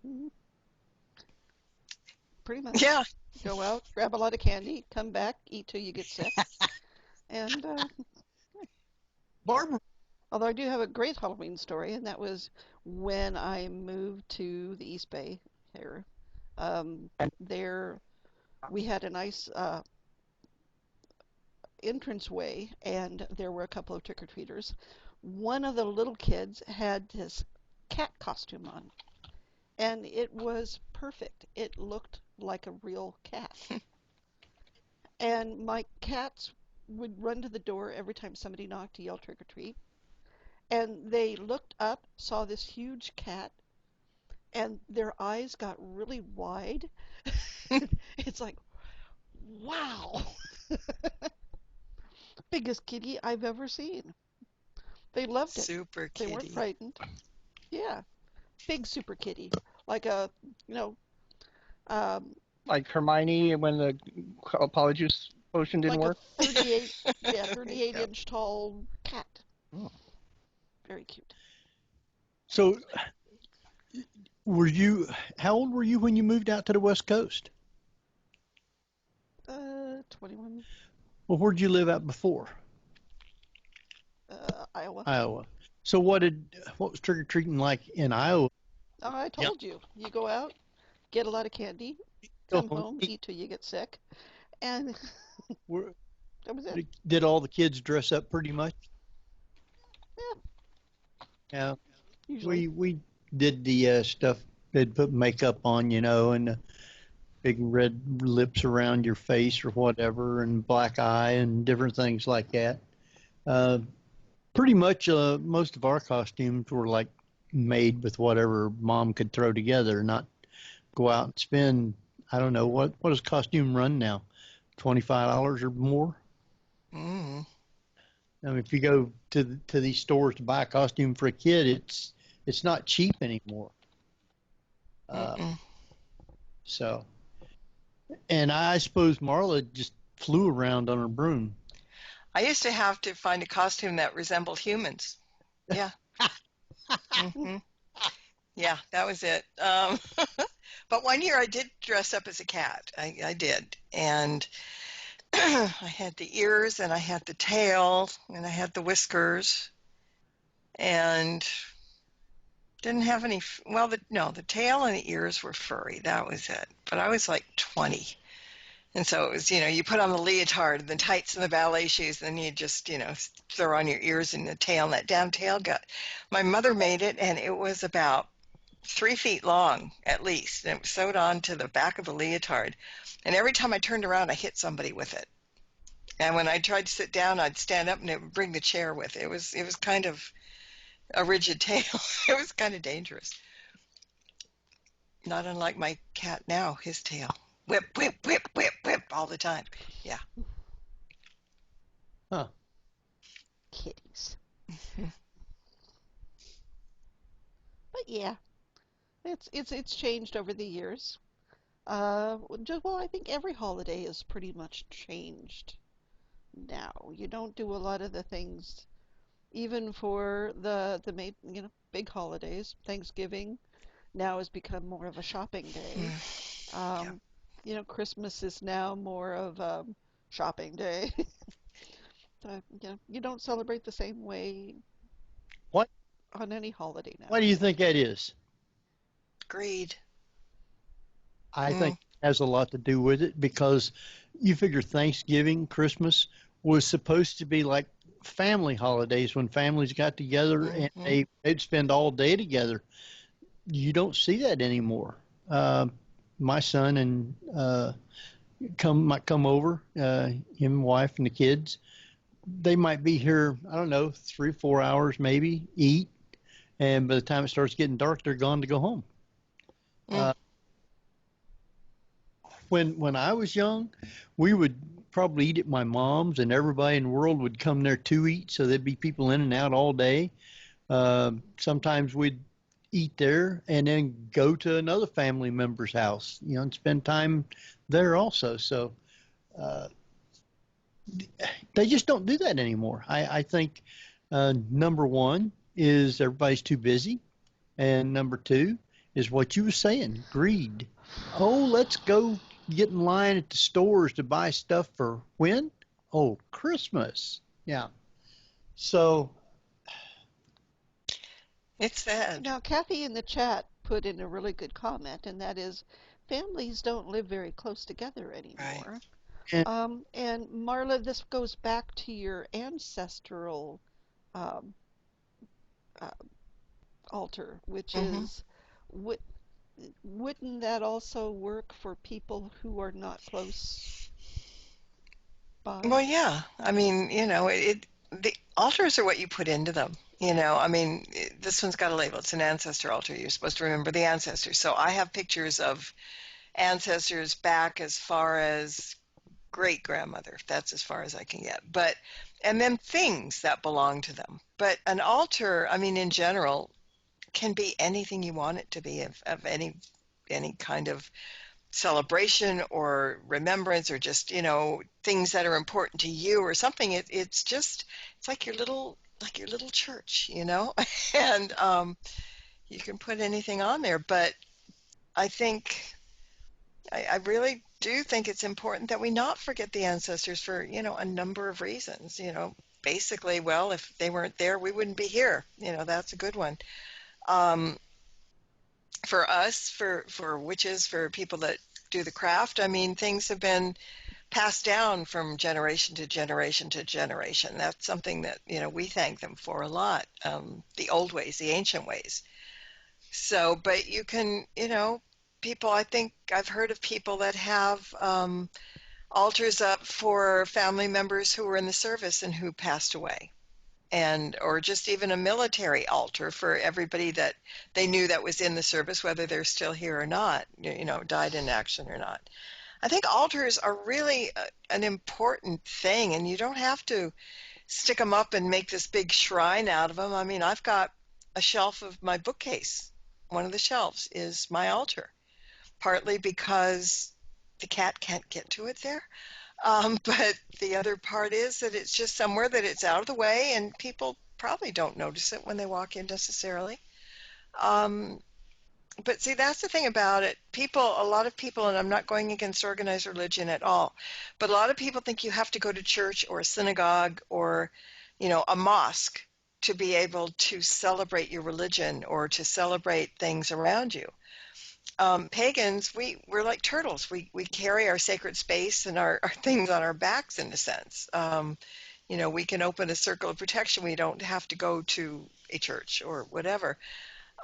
Mhm. Pretty much. Yeah. Go out, grab a lot of candy, come back, eat till you get sick. And Barbara. although I do have a great Halloween story, and that was when I moved to the East Bay here. There we had a nice entranceway, and there were a couple of trick-or-treaters. One of the little kids had this cat costume on, and it was perfect. It looked like a real cat. And my cats would run to the door every time somebody knocked to yell trick or treat. And they looked up, saw this huge cat, and their eyes got really wide. It's like, wow, biggest kitty I've ever seen. They loved it. Super They weren't kitty. frightened. Yeah, big super kitty, like a, um, Like Hermione when the Polyjuice potion didn't like work? a 38-inch tall cat. Oh. Very cute. So, how old were you when you moved out to the West Coast? 21. Well, where'd you live at before? Iowa. Iowa. So what was trick-or-treating like in Iowa? Oh, I told you. You go out, get a lot of candy, come home, eat till you get sick, and that was it. Did all the kids dress up pretty much? Yeah. Usually. We did the stuff. They'd put makeup on, and big red lips around your face or whatever, and black eye and different things like that. Pretty much most of our costumes were like made with whatever mom could throw together, not go out and spend, I don't know, what does costume run now? $25 or more? Mm. I mean, if you go to these stores to buy a costume for a kid, it's not cheap anymore. So, and I suppose Marla just flew around on her broom. I used to have to find a costume that resembled humans. Yeah. Yeah, that was it. But one year I did dress up as a cat. I did. And I had the ears, and I had the tail, and I had the whiskers, and didn't have any, well, the tail and the ears were furry. That was it. But I was like 20. And so it was, you put on the leotard and the tights and the ballet shoes, and then you just, throw on your ears and the tail, and that damn tail my mother made it, and it was about 3 feet long, at least, and it was sewed on to the back of the leotard. And every time I turned around, I hit somebody with it. And when I tried to sit down, I'd stand up, and it would bring the chair with it. It was kind of a rigid tail. It was kind of dangerous. Not unlike my cat now, his tail. Whip, whip, whip, whip, whip all the time. Yeah. Huh. Kitties. But yeah, it's changed over the years. Well, I think every holiday is pretty much changed now. You don't do a lot of the things, even for the big holidays. Thanksgiving now has become more of a shopping day. Christmas is now more of a shopping day. So, you don't celebrate the same way. What? On any holiday now. Why do you think that is? Greed. I think it has a lot to do with it, because you figure Thanksgiving, Christmas was supposed to be like family holidays when families got together and they'd spend all day together. You don't see that anymore. My son and might come over, him, wife, and the kids. They might be here, I don't know, 3 or 4 hours maybe, eat, and by the time it starts getting dark, they're gone to go home. When I was young, we would probably eat at my mom's, and everybody in the world would come there to eat, so there'd be people in and out all day. Sometimes we'd eat there and then go to another family member's house, and spend time there also. So they just don't do that anymore. I think number one is everybody's too busy. And number two is what you were saying, greed. Oh, let's go get in line at the stores to buy stuff for when? Oh, Christmas. Yeah. So It's sad. Now, Kathy in the chat put in a really good comment, and that is families don't live very close together Right. anymore. and And Marla, this goes back to your ancestral um, uh, altar, which Hmm. is, would, wouldn't that also work for people who are not close by? Well, yeah. I mean, the altars are what you put into them. I mean, this one's got a label. It's an ancestor altar. You're supposed to remember the ancestors. So I have pictures of ancestors back as far as great grandmother. That's as far as I can get. And then things that belong to them. But an altar, I mean, in general, can be anything you want it to be of any kind of celebration or remembrance or just things that are important to you or something. It's like your little church, and you can put anything on there. But I think I really do think it's important that we not forget the ancestors for a number of reasons. Basically, well, if they weren't there, we wouldn't be here. That's a good one. um, for us, for witches, for people that do the craft, I mean, things have been passed down from generation to generation to generation. That's something that we thank them for a lot. The old ways, the ancient ways. So, but you can, people. I think I've heard of people that have altars up for family members who were in the service and who passed away, and or just even a military altar for everybody that they knew that was in the service, whether they're still here or not, died in action or not. I think altars are really an important thing, and you don't have to stick them up and make this big shrine out of them. I mean, I've got a shelf of my bookcase. One of the shelves is my altar, partly because the cat can't get to it there. But the other part is that it's just somewhere that it's out of the way, and people probably don't notice it when they walk in necessarily. Um, but see, that's the thing about it. A lot of people, and I'm not going against organized religion at all, but a lot of people think you have to go to church or a synagogue or, a mosque to be able to celebrate your religion or to celebrate things around you. Pagans, we're like turtles. We carry our sacred space and our things on our backs in a sense. We can open a circle of protection. We don't have to go to a church or whatever.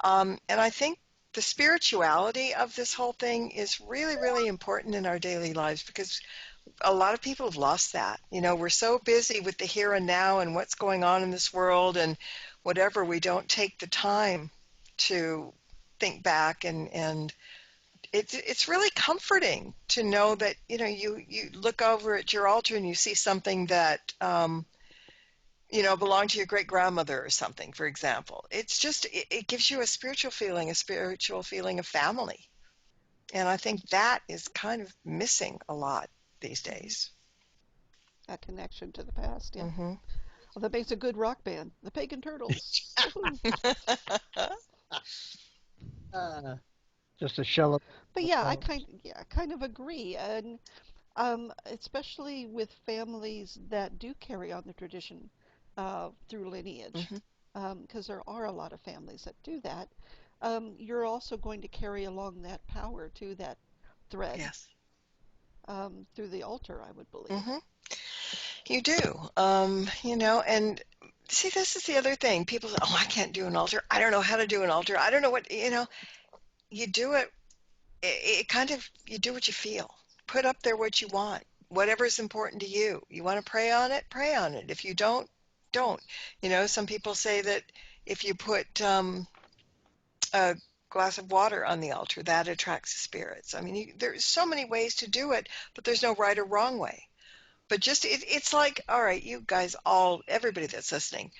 And I think the spirituality of this whole thing is really, really important in our daily lives because a lot of people have lost that. We're so busy with the here and now and what's going on in this world and whatever, we don't take the time to think back, and it's really comforting to know that you look over at your altar and you see something that belonged to your great grandmother or something, for example. It gives you a spiritual feeling of family, and I think that is kind of missing a lot these Mhm. days. That connection to the past, yeah. Hmm. Well, that makes a good rock band, the Pagan Turtles. Woohoo! uh, Just a shell of. But yeah, I kind of agree, and especially with families that do carry on the tradition through lineage, Hmm. because there are a lot of families that do that. You're also going to carry along that power to that thread Yes. through the altar, I would believe. Hmm. You do. And see, this is the other thing. People say, "Oh, I can't do an altar. I don't know how to do an altar. I don't know what." You do it. It kind of, you do what you feel. Put up there what you want, whatever is important to you. You want to pray on it, pray on it. If you don't. Some people say that if you put a glass of water on the altar, that attracts the spirits. I mean, there's so many ways to do it, but there's no right or wrong way. But just it's like, all right, you guys, everybody that's listening,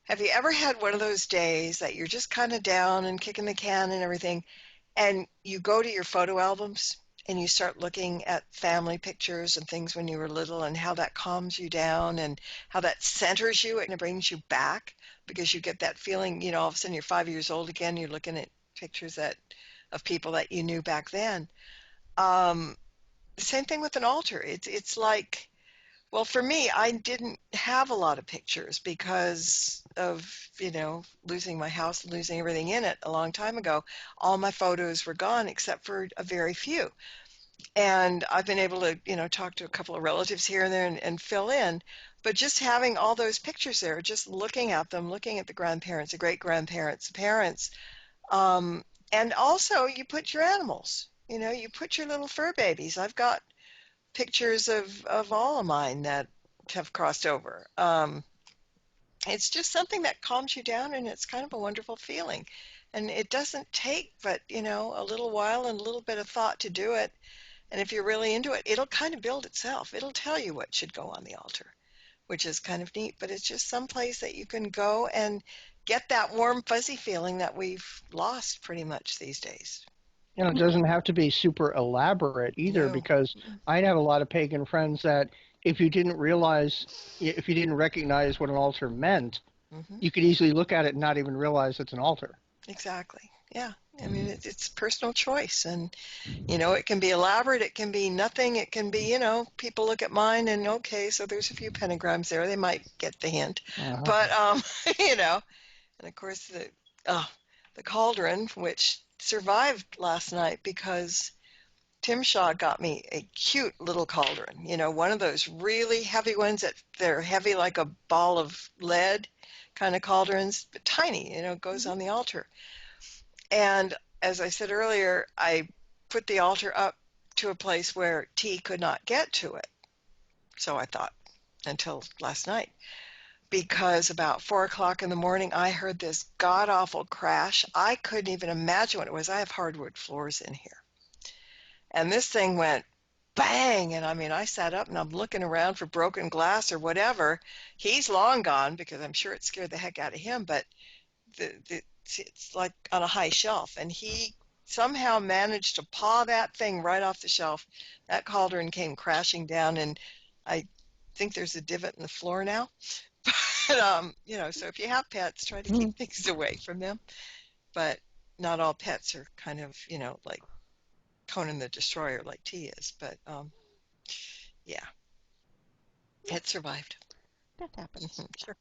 have you ever had one of those days that you're just kind of down and kicking the can and everything, and you go to your photo albums and you start looking at family pictures and things when you were little and how that calms you down and how that centers you and it brings you back because you get that feeling, all of a sudden you're 5 years old again, you're looking at pictures of people that you knew back then. Same thing with an altar. It's like, well, for me, I didn't have a lot of pictures because of, losing my house and losing everything in it a long time ago. All my photos were gone except for a very few. And I've been able to, talk to a couple of relatives here and there and fill in. But just having all those pictures there, just looking at them, looking at the grandparents, the great-grandparents, the parents, and also you put your animals, you put your little fur babies. I've got pictures of all of mine that have crossed over. It's just something that calms you down, and it's kind of a wonderful feeling. And it doesn't take but, a little while and a little bit of thought to do it. And if you're really into it, it'll kind of build itself. It'll tell you what should go on the altar, which is kind of neat. But it's just some place that you can go and get that warm, fuzzy feeling that we've lost pretty much these days. It doesn't have to be super elaborate either, No. because I'd have a lot of pagan friends that if you didn't recognize what an altar meant, you could easily look at it and not even realize it's an altar. Exactly. Yeah. I mean, it's personal choice. And, it can be elaborate. It can be nothing. It can be, people look at mine and, okay, so there's a few pentagrams there. They might get the hint. But, and of course, the Cauldron, which survived last night because Tim Shaw got me a cute little cauldron, one of those really heavy ones they're heavy like a ball of lead kind of cauldrons, but tiny, goes on the altar. And as I said earlier, I put the altar up to a place where T could not get to it. So I thought, until last night, because about 4 o'clock in the morning, I heard this god-awful crash. I couldn't even imagine what it was. I have hardwood floors in here. And this thing went bang. And I mean, I sat up and I'm looking around for broken glass or whatever. He's long gone because I'm sure it scared the heck out of him, but it's like on a high shelf. And he somehow managed to paw that thing right off the shelf. That cauldron came crashing down, and I think there's a divot in the floor now. But, so if you have pets, try to keep things away from them. But not all pets are kind of, like Conan the Destroyer like T is. But, yeah, it survived. That happens. Sure.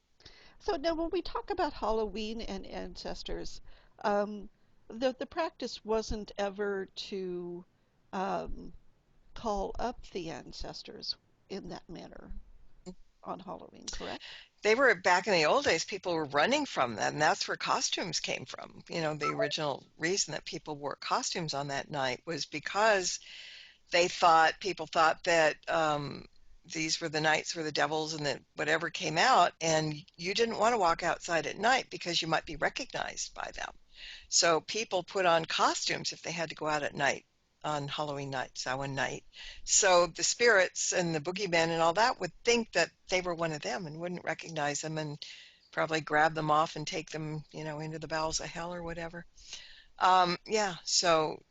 So now when we talk about Halloween and ancestors, the practice wasn't ever to call up the ancestors in that manner on Halloween, correct? They were, back in the old days, people were running from them, and that's where costumes came from. The original reason that people wore costumes on that night was because people thought that these were the nights where the devils and whatever came out, and you didn't want to walk outside at night because you might be recognized by them. So people put on costumes if they had to go out at night on Halloween night, Samhain night. So the spirits and the boogeymen and all that would think that they were one of them and wouldn't recognize them and probably grab them off and take them, into the bowels of hell or whatever. So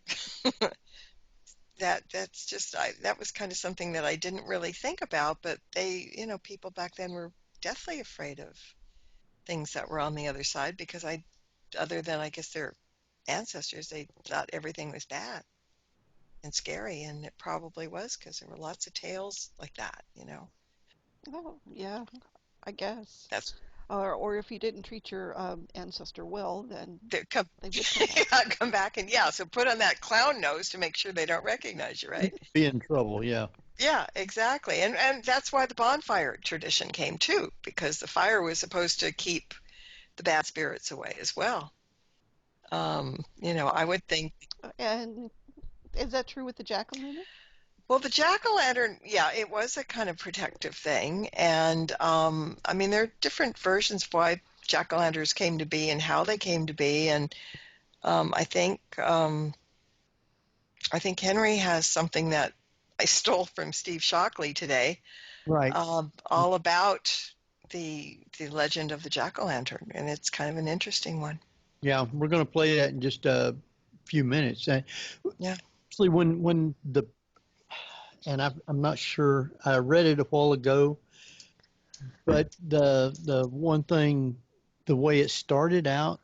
that's just, that was kind of something that I didn't really think about, but people back then were deathly afraid of things that were on the other side because other than, I guess, their ancestors, they thought everything was bad and scary, and it probably was because there were lots of tales like that, Oh, yeah, I guess. That's or if you didn't treat your ancestor well, then they would come back and so put on that clown nose to make sure they don't recognize you, right? Be in trouble, yeah. Yeah, exactly. And that's why the bonfire tradition came too, because the fire was supposed to keep the bad spirits away as well. I would think. And is that true with the jack-o'-lantern? Well, the jack-o'-lantern, it was a kind of protective thing. And, there are different versions of why jack-o'-lanterns came to be and how they came to be. And I think Henry has something that I stole from Steve Shockley today. Right. All about the legend of the jack-o'-lantern. And it's kind of an interesting one. Yeah, we're going to play that in just a few minutes. Yeah. actually, when the, and I'm not sure, I read it a while ago, but the one thing, the way it started out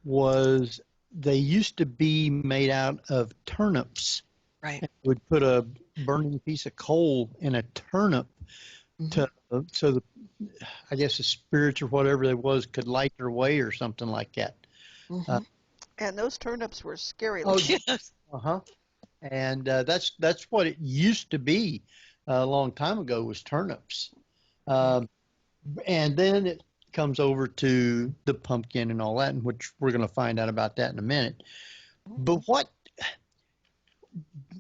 was they used to be made out of turnips. Right. Would put a burning piece of coal in a turnip to so the, I guess the spirits or whatever there was could light their way or something like that. And those turnips were scary. Oh, looking. Yes. And that's what it used to be a long time ago, was turnips. And then it comes over to the pumpkin and all that, which we're going to find out about that in a minute. But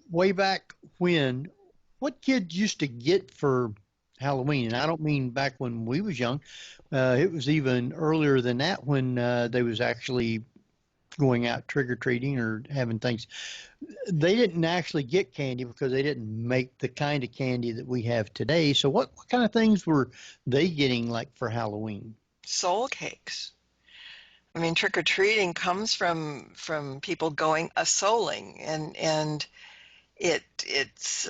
way back when, what kids used to get for Halloween, and I don't mean back when we was young, it was even earlier than that, when they was actually going out trick-or-treating or having things. They didn't actually get candy because they didn't make the kind of candy that we have today. So what kind of things were they getting, like, for Halloween? Soul cakes. I mean, trick-or-treating comes from people going a-souling, and it's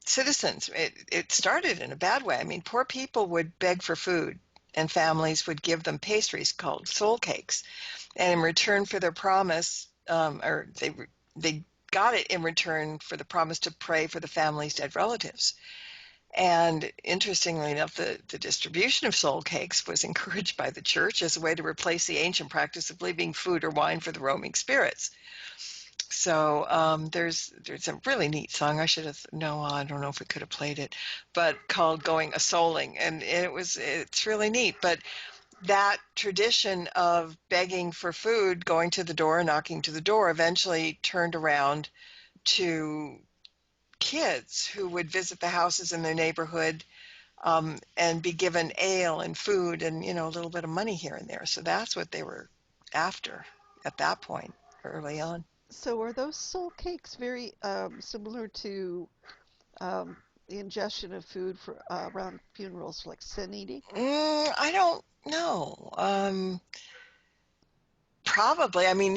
citizens. It started in a bad way. I mean, poor people would beg for food, and families would give them pastries called soul cakes, and in return for their promise, or they got it in return for the promise to pray for the family's dead relatives. And interestingly enough, the distribution of soul cakes was encouraged by the church as a way to replace the ancient practice of leaving food or wine for the roaming spirits. So there's a really neat song. I don't know if we could have played it, but called "Going a-Souling," and it's really neat. But that tradition of begging for food, going to the door, knocking to the door, eventually turned around to kids who would visit the houses in their neighborhood and be given ale and food and a little bit of money here and there. So that's what they were after at that point early on. So are those soul cakes very similar to the ingestion of food for around funerals, like sin eating? I don't know. Probably. I mean,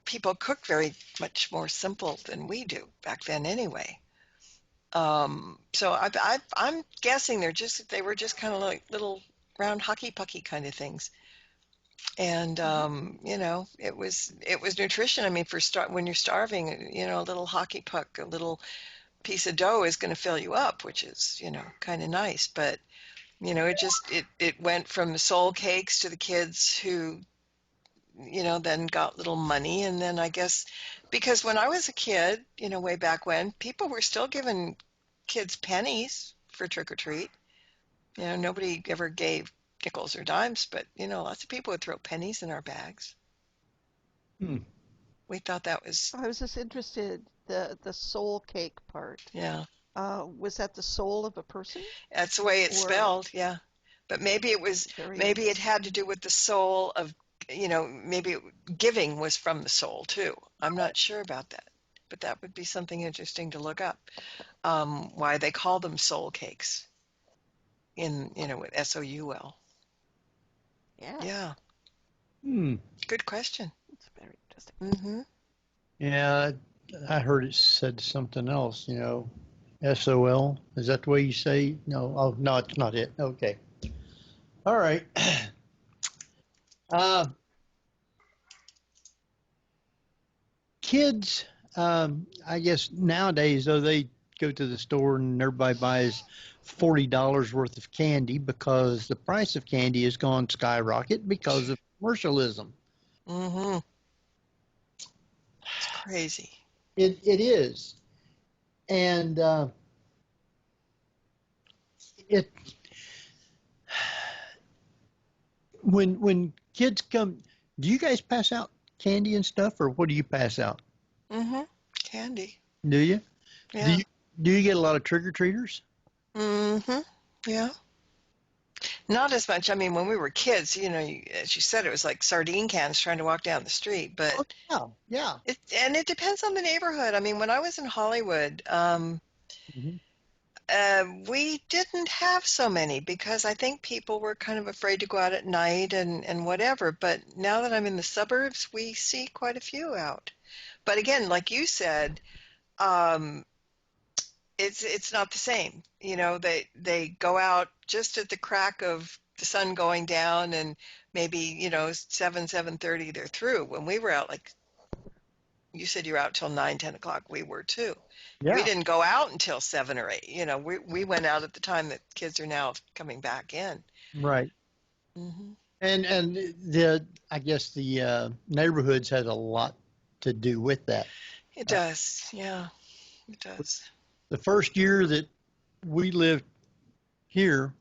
people cook very much more simple than we do back then anyway. So I'm guessing they were just kind of like little round hockey pucky kind of things. And it was nutrition. I mean, when you're starving, a little hockey puck, a little piece of dough is going to fill you up, which is kind of nice. But it went from the soul cakes to the kids who then got little money. And then I guess because when I was a kid, way back when, people were still giving kids pennies for trick or treat. Nobody ever gave nickels or dimes, but lots of people would throw pennies in our bags. We thought that was. I was just interested, the soul cake part. Yeah. Was that the soul of a person? That's the way it's spelled, yeah. But maybe it had to do with the soul of, maybe giving was from the soul too. I'm not sure about that, but that would be something interesting to look up. Why they call them soul cakes with S-O-U-L. Yeah. Good question. It's very interesting. Yeah, I heard it said something else, S-O-L. Is that the way you say? No. Oh, no, it's not it. Okay. All right. Kids, I guess nowadays, though, they go to the store and everybody buys $40 worth of candy because the price of candy has gone skyrocket because of commercialism. It's crazy. It is. And when kids come, do you guys pass out candy and stuff, or what do you pass out? Candy. Do you? Yeah. Do you get a lot of trick-or-treaters? Yeah. Not as much. I mean, when we were kids, as you said, it was like sardine cans trying to walk down the street. But yeah. It depends on the neighborhood. I mean, when I was in Hollywood, we didn't have so many because I think people were kind of afraid to go out at night and whatever. But now that I'm in the suburbs, we see quite a few out. But again, like you said, it's not the same. You know, they go out just at the crack of the sun going down, and maybe, you know, 7:30 they're through. When we were out, like you said, you were out till 9, 10 o'clock. We were too. Yeah. We didn't go out until 7 or 8. You know, we went out at the time that kids are now coming back in. Right. Mm-hmm. And I guess the neighborhoods has a lot to do with that. It does. Yeah, it does. The first year that we lived here,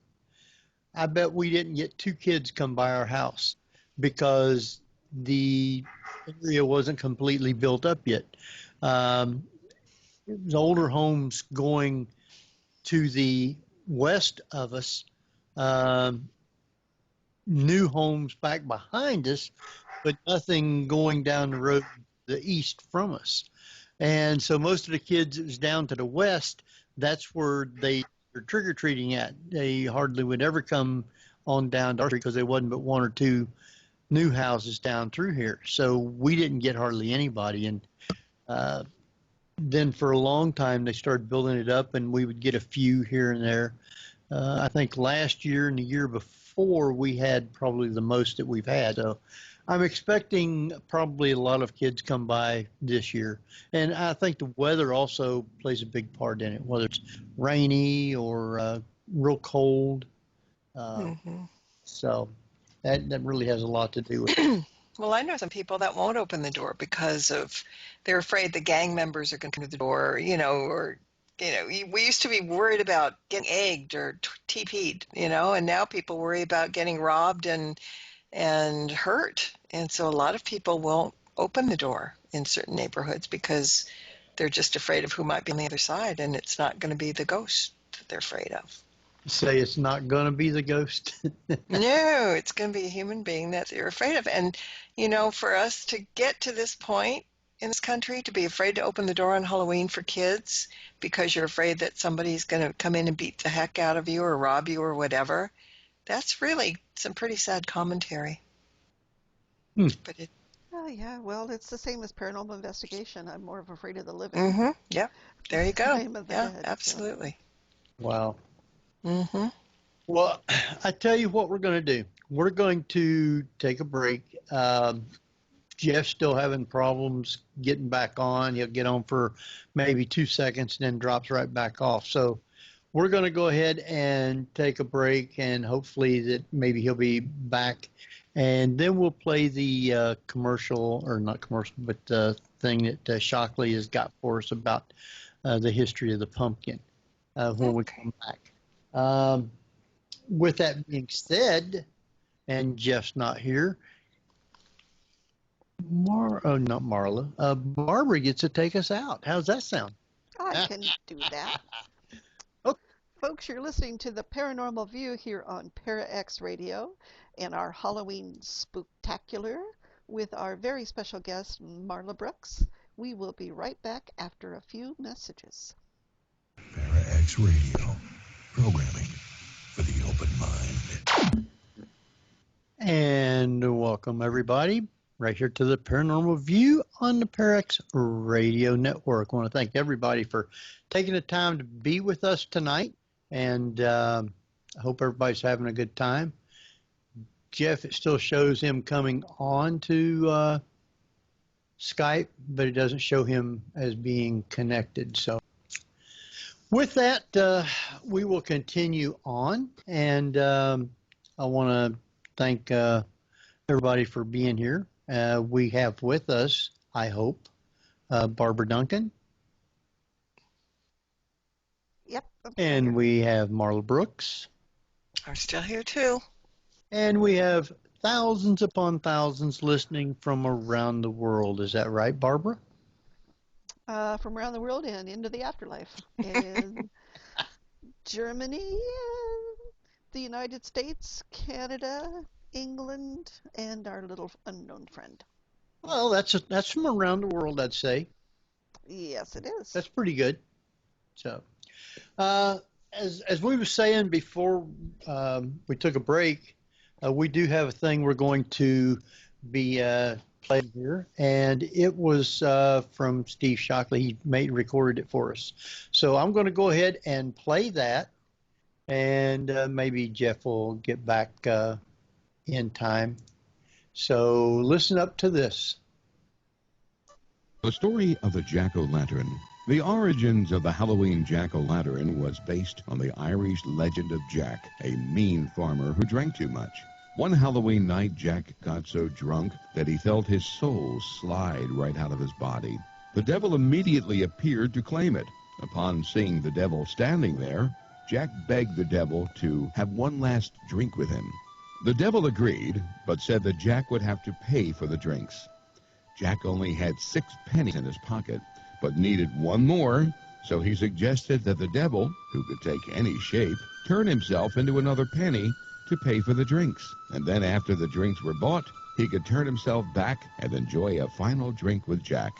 I bet we didn't get 2 kids come by our house because the area wasn't completely built up yet. It was older homes going to the west of us, new homes back behind us, but nothing going down the road the east from us. And so most of the kids that was down to the west, that's where they were trick-or-treating at. They hardly would ever come on down to our street because there wasn't but 1 or 2 new houses down through here. So we didn't get hardly anybody. And then for a long time, they started building it up, and we would get a few here and there. I think last year and the year before, we had probably the most that we've had. So I'm expecting probably a lot of kids come by this year. And I think the weather also plays a big part in it, whether it's rainy or real cold. So that really has a lot to do with it. Well, I know some people that won't open the door because they're afraid the gang members are going to come to the door, you know, or, you know, we used to be worried about getting egged or TP'd, you know, and now people worry about getting robbed and hurt. And so a lot of people won't open the door in certain neighborhoods because they're just afraid of who might be on the other side, and it's not going to be the ghost that they're afraid of. Say it's not going to be the ghost? No, it's going to be a human being that you're afraid of. And, you know, for us to get to this point in this country, to be afraid to open the door on Halloween for kids because you're afraid that somebody's going to come in and beat the heck out of you or rob you or whatever, that's really some pretty sad commentary. But it... Oh, yeah. Well, it's the same as paranormal investigation. I'm more afraid of the living. Mm-hmm. Yep. There you go. Yeah, dead, absolutely. So. Wow. Mm-hmm. Well, I tell you what we're going to do. We're going to take a break. Jeff's still having problems getting back on. He'll get on for maybe 2 seconds and then drops right back off. So we're going to go ahead and take a break, and hopefully that maybe he'll be back. And then we'll play the commercial, or not commercial, but the thing that Shockley has got for us about the history of the pumpkin when we come back. With that being said, and Jeff's not here, not Marla, Barbara gets to take us out. How's that sound? I can do that. Okay. Folks, you're listening to the Paranormal View here on ParaX Radio and our Halloween Spooktacular with our very special guest, Marla Brooks. We will be right back after a few messages. ParaX Radio, programming for the open mind. And welcome, everybody, right here to the Paranormal View on the ParaX Radio Network. I want to thank everybody for taking the time to be with us tonight, and I hope everybody's having a good time. Jeff, it still shows him coming on to Skype, but it doesn't show him as being connected. So with that, we will continue on, and I want to thank everybody for being here. We have with us, I hope, Barbara Duncan. Yep. And we have Marla Brooks. I'm still here too. And we have thousands upon thousands listening from around the world. Is that right, Barbara? From around the world and into the afterlife. In Germany, the United States, Canada, England, and our little unknown friend. Well, that's from around the world, I'd say. Yes, it is. That's pretty good. So, as we were saying before we took a break, we do have a thing we're going to be played here, and it was from Steve Shockley. He recorded it for us. So I'm going to go ahead and play that, and maybe Jeff will get back in time. So listen up to this. The story of the jack-o'-lantern. The origins of the Halloween jack-o'-lantern was based on the Irish legend of Jack, a mean farmer who drank too much. One Halloween night, Jack got so drunk that he felt his soul slide right out of his body. The devil immediately appeared to claim it. Upon seeing the devil standing there, Jack begged the devil to have one last drink with him. The devil agreed, but said that Jack would have to pay for the drinks. Jack only had 6 pennies in his pocket, but needed one more, so he suggested that the devil, who could take any shape, turn himself into another penny to pay for the drinks. And then after the drinks were bought, he could turn himself back and enjoy a final drink with Jack.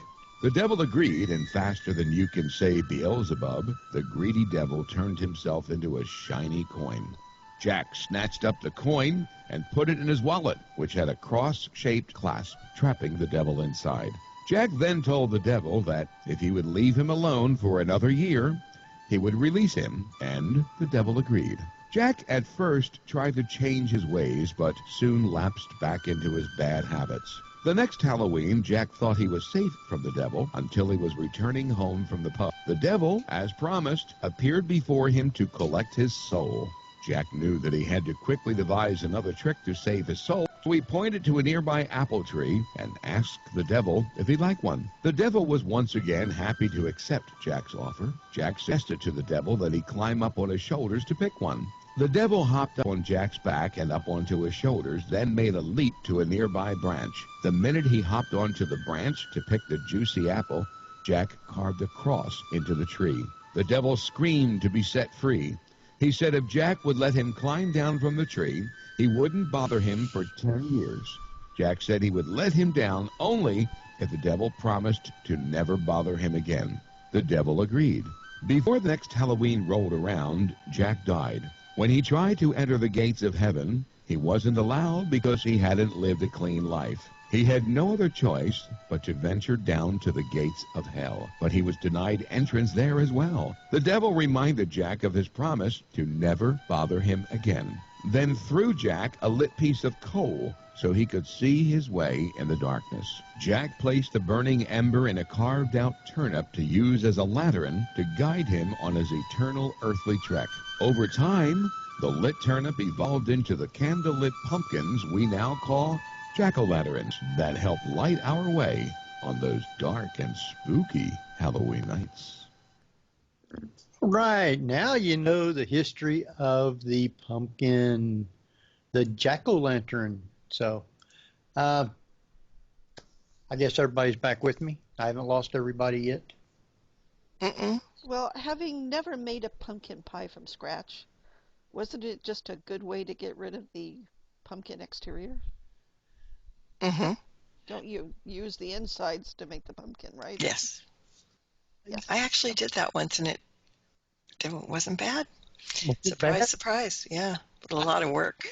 The devil agreed, and faster than you can say Beelzebub, the greedy devil turned himself into a shiny coin. Jack snatched up the coin and put it in his wallet, which had a cross-shaped clasp, trapping the devil inside. Jack then told the devil that if he would leave him alone for another year, he would release him, and the devil agreed. Jack at first tried to change his ways, but soon lapsed back into his bad habits. The next Halloween, Jack thought he was safe from the devil until he was returning home from the pub. The devil, as promised, appeared before him to collect his soul. Jack knew that he had to quickly devise another trick to save his soul, so he pointed to a nearby apple tree and asked the devil if he'd like one. The devil was once again happy to accept Jack's offer. Jack suggested to the devil that he climb up on his shoulders to pick one. The devil hopped up on Jack's back and up onto his shoulders, then made a leap to a nearby branch. The minute he hopped onto the branch to pick the juicy apple, Jack carved a cross into the tree. The devil screamed to be set free. He said if Jack would let him climb down from the tree, he wouldn't bother him for 10 years. Jack said he would let him down only if the devil promised to never bother him again. The devil agreed. Before the next Halloween rolled around, Jack died. When he tried to enter the gates of heaven, he wasn't allowed because he hadn't lived a clean life. He had no other choice but to venture down to the gates of hell, but he was denied entrance there as well. The devil reminded Jack of his promise to never bother him again, then threw Jack a lit piece of coal so he could see his way in the darkness. Jack placed the burning ember in a carved-out turnip to use as a lantern to guide him on his eternal earthly trek. Over time, the lit turnip evolved into the candle-lit pumpkins we now call jack-o'-lanterns that help light our way on those dark and spooky Halloween nights. Right, now you know the history of the pumpkin, the jack-o'-lantern. So, I guess everybody's back with me. I haven't lost everybody yet. Mm-mm. Well, having never made a pumpkin pie from scratch, wasn't it just a good way to get rid of the pumpkin exterior? Mm-hmm. Don't you use the insides to make the pumpkin, right? Yes. Yes. I actually did that once, and it wasn't bad. Was it Surprise, bad? surprise. Yeah, but a lot of work.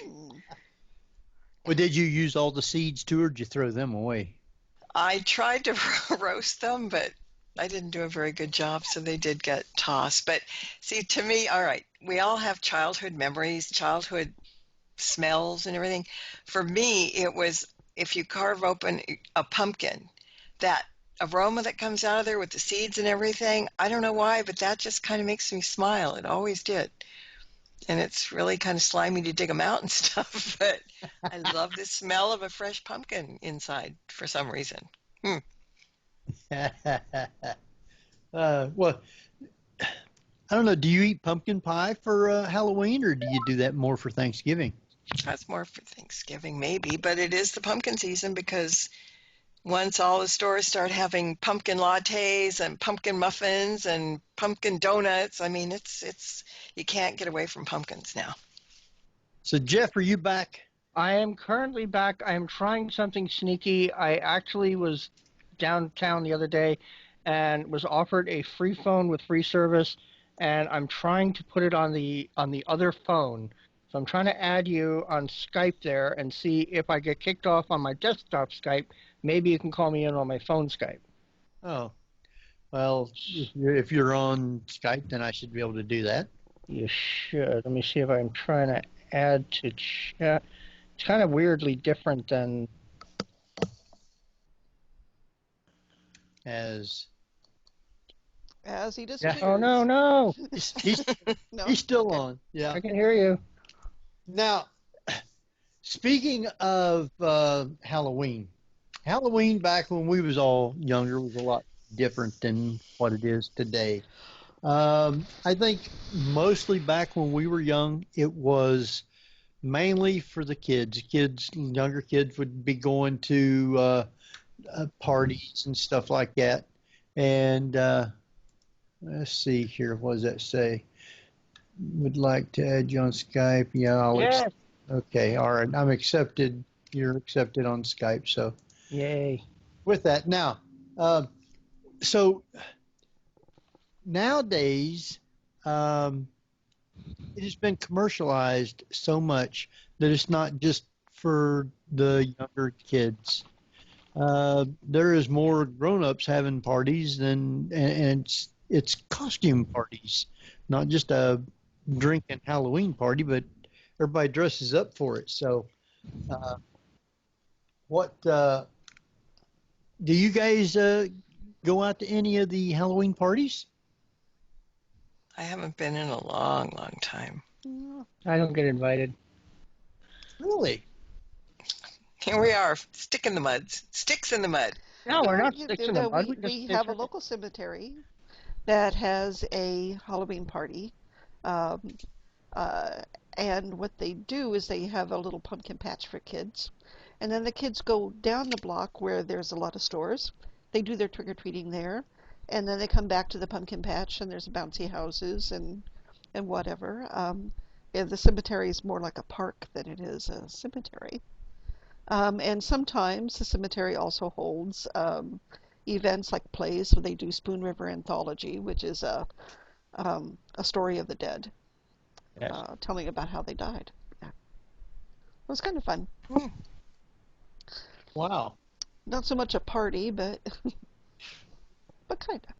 Well, did you use all the seeds too, or did you throw them away? I tried to roast them, but I didn't do a very good job, so they did get tossed. But see, to me, all right, we all have childhood memories, childhood smells and everything. For me, it was if you carve open a pumpkin, that aroma that comes out of there with the seeds and everything, I don't know why, but that just kind of makes me smile. It always did. And it's really kind of slimy to dig them out and stuff, but I love the smell of a fresh pumpkin inside for some reason. Well, I don't know. Do you eat pumpkin pie for Halloween, or do you do that more for Thanksgiving? That's more for Thanksgiving, maybe, but it is the pumpkin season because once all the stores start having pumpkin lattes and pumpkin muffins and pumpkin donuts, I mean, it's you can't get away from pumpkins now. So, Jeff, are you back? I am currently back. I am trying something sneaky. I actually was downtown the other day and was offered a free phone with free service, and I'm trying to put it on the other phone So I'm trying to add you on Skype there and see if I get kicked off on my desktop Skype. Maybe you can call me in on my phone Skype. Oh, well, if you're on Skype, then I should be able to do that. You should. Let me see if I'm trying to add to chat. It's kind of weirdly different than As he disappears. Oh, no. he's No. he's still on. Yeah. I can hear you. Now, speaking of Halloween back when we was all younger was a lot different than what it is today. I think mostly back when we were young, it was mainly for the kids. Younger kids would be going to parties and stuff like that. And let's see here. What does that say? Would like to add you on Skype. Yeah, Yes. Okay, all right. I'm accepted. You're accepted on Skype. So, Yay. with that, now, so nowadays, it has been commercialized so much that it's not just for the younger kids. There is more grown-ups having parties and it's costume parties, not just a drinking Halloween party, but everybody dresses up for it. So, do you guys go out to any of the Halloween parties? I haven't been in a long, long time. I don't get invited. Really? Here we are, sticks in the mud. No, we're not sticks in the mud. We have a local cemetery that has a Halloween party. And what they do is they have a little pumpkin patch for kids. And then the kids go down the block where there's a lot of stores. They do their trick-or-treating there. And then they come back to the pumpkin patch, and there's bouncy houses and whatever. And the cemetery is more like a park than it is a cemetery. And sometimes the cemetery also holds events like plays. So they do Spoon River Anthology, which is a story of the dead, Yes. telling about how they died. Yeah. It was kind of fun. Wow. Not so much a party, but kind of.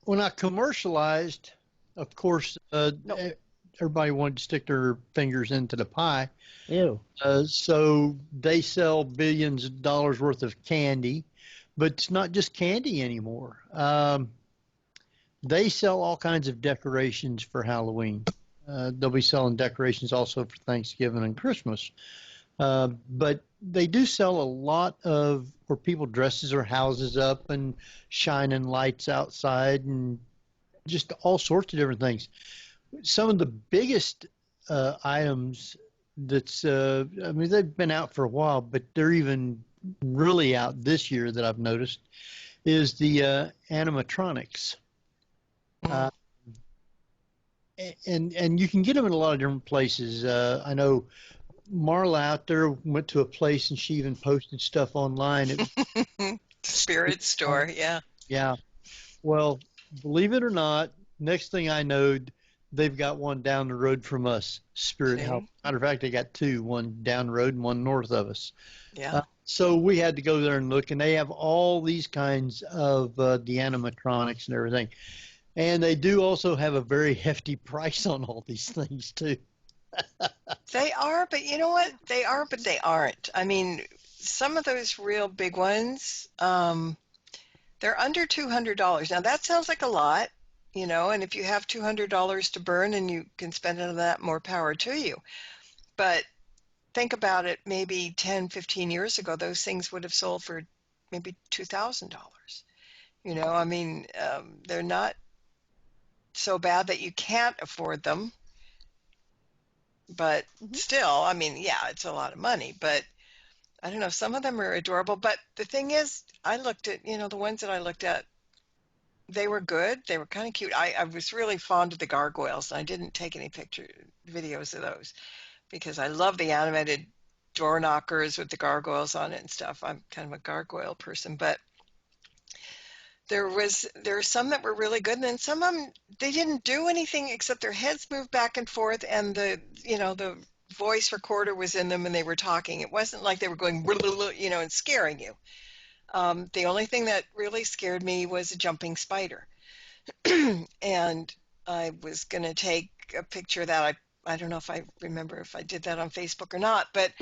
When I commercialized, of course, everybody wanted to stick their fingers into the pie. Ew. So they sell billions of dollars worth of candy, but it's not just candy anymore. They sell all kinds of decorations for Halloween. They'll be selling decorations also for Thanksgiving and Christmas. But they do sell a lot of where people dresses their houses up and shining lights outside and just all sorts of different things. Some of the biggest items they've been out for a while, but they're even really out this year that I've noticed, is the animatronics. And you can get them in a lot of different places. I know Marla out there went to a place and she even posted stuff online. Spirit store, yeah. Yeah. Well, believe it or not, next thing I know, they've got one down the road from us, Spirit House. Matter of fact, they got two, one down the road and one north of us. Yeah. So we had to go there and look, and they have all these kinds of the animatronics and everything. And they do also have a very hefty price on all these things, too. They are, but you know what? They are, but they aren't. I mean, some of those real big ones, they're under $200. Now, that sounds like a lot, and if you have $200 to burn and you can spend it on that, more power to you. But think about it, maybe 10, 15 years ago, those things would have sold for maybe $2,000. I mean, they're not so bad that you can't afford them. But still, I mean, yeah, it's a lot of money. But I don't know, some of them are adorable. But the thing is, I looked at, the ones that I looked at, they were good. They were kind of cute. I was really fond of the gargoyles. And I didn't take any videos of those because I love the animated door knockers with the gargoyles on it and stuff. I'm kind of a gargoyle person. But there were some that were really good, and then some of them, they didn't do anything except their heads moved back and forth, and the voice recorder was in them and they were talking. It wasn't like they were going, you know, and scaring you. The only thing that really scared me was a jumping spider. And I was going to take a picture that I don't know if I remember if I did that on Facebook or not, but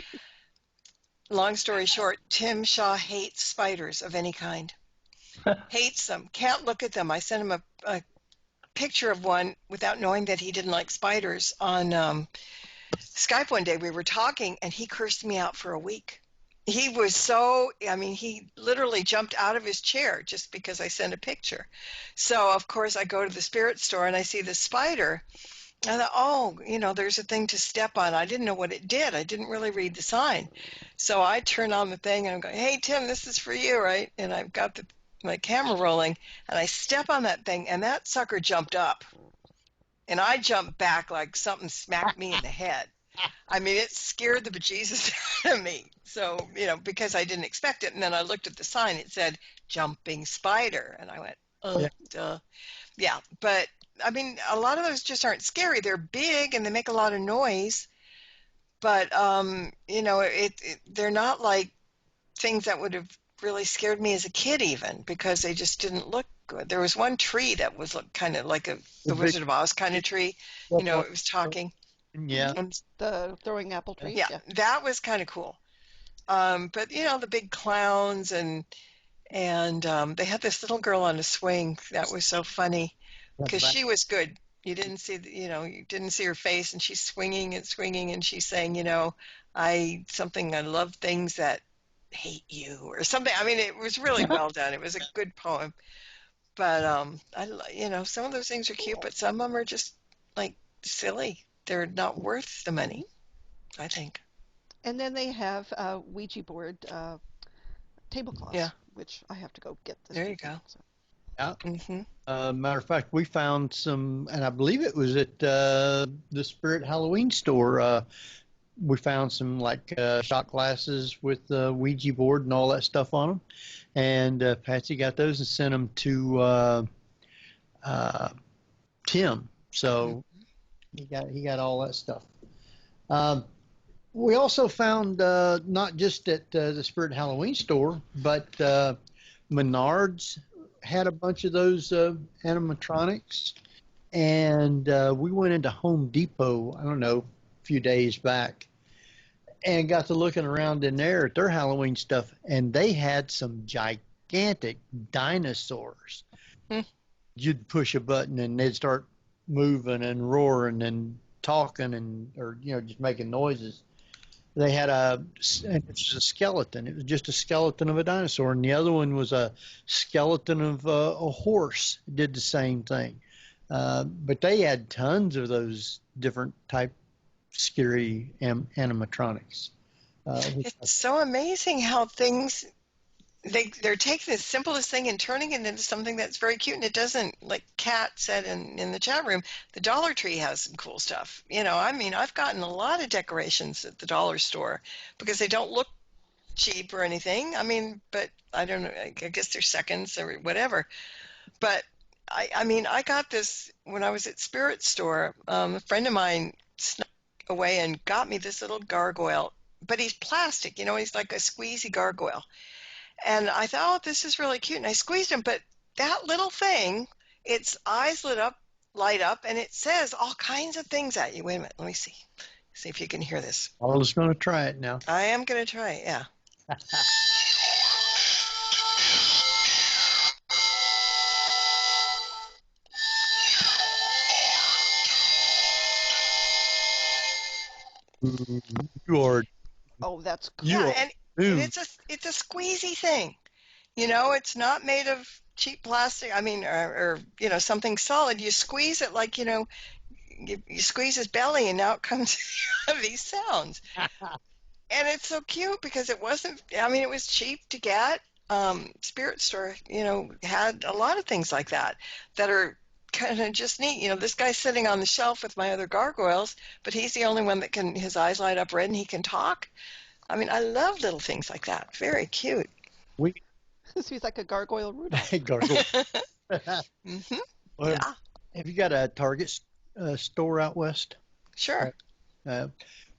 long story short, Tim Shaw hates spiders of any kind. Hates them. Can't look at them. I sent him a picture of one without knowing that he didn't like spiders on Skype one day. We were talking and he cursed me out for a week. He was so, I mean, he literally jumped out of his chair just because I sent a picture. So, of course, I go to the spirit store and I see the spider. I thought, oh, you know, there's a thing to step on. I didn't know what it did. I didn't really read the sign. So I turn on the thing and I'm going, hey, Tim, this is for you, right? And I've got my camera rolling and I step on that thing and that sucker jumped up. And I jumped back like something smacked me in the head. I mean, it scared the bejesus out of me. So, you know, because I didn't expect it. And then I looked at the sign. It said, jumping spider. And I went, oh, duh. Yeah. But, I mean, a lot of those just aren't scary. They're big and they make a lot of noise. But, you know, they're not like things that would have really scared me as a kid even because they just didn't look good. There was one tree that was kind of like the Wizard of Oz kind of tree. You know, it was talking. Yeah. The throwing apple tree. Yeah, that was kind of cool. But you know, the big clowns and they had this little girl on a swing that was so funny because she was good. You didn't see, you know, you didn't see her face, and she's swinging and swinging, and she's saying, you know, I love things that hate you or something. I mean, it was really well done. It was a good poem. But you know, some of those things are cute, but some of them are just like silly. They're not worth the money, I think. And then they have Ouija board tablecloths, which I have to go get this. There you go. So. Yeah. Mm-hmm. Matter of fact, we found some, and I believe it was at the Spirit Halloween store. We found some like shot glasses with the Ouija board and all that stuff on them. And Patsy got those and sent them to Tim. So he got all that stuff. We also found not just at the Spirit Halloween store, but Menards had a bunch of those animatronics, and we went into Home Depot, I don't know, a few days back, and got to looking around in there at their Halloween stuff, and they had some gigantic dinosaurs. You'd push a button and they'd start moving and roaring and talking and, or, you know, just making noises. They had it was a skeleton. It was just a skeleton of a dinosaur, and the other one was a skeleton of a horse. It did the same thing. But they had tons of those different type scary animatronics. It's so amazing how things, they're taking the simplest thing and turning it into something that's very cute, and it doesn't, like Kat said in the chat room, the Dollar Tree has some cool stuff. You know, I mean, I've gotten a lot of decorations at the dollar store because they don't look cheap or anything. I mean, but I don't know, I guess they're seconds or whatever. But I mean, I got this when I was at Spirit Store. A friend of mine snuck away and got me this little gargoyle, but he's plastic, you know, he's like a squeezy gargoyle. And I thought, oh, this is really cute. And I squeezed him, but that little thing, its eyes light up, and it says all kinds of things at you. Wait a minute, let me see. See if you can hear this. I was going to try it now. I am going to try it, yeah. You are. Oh, that's cool. Yeah, and it's a squeezy thing. You know, it's not made of cheap plastic. I mean, or you know, something solid. You squeeze it like, you know, you squeeze his belly, and now it comes these sounds. And it's so cute because it wasn't. I mean, it was cheap to get. Spirit Store, you know, had a lot of things like that are kind of just neat. You know, this guy's sitting on the shelf with my other gargoyles, but he's the only one that can, his eyes light up red and he can talk. I mean, I love little things like that. Very cute. He's like a gargoyle Rudolph. Gargoyle. Mm-hmm. Well, yeah. Have you got a Target store out west? Sure.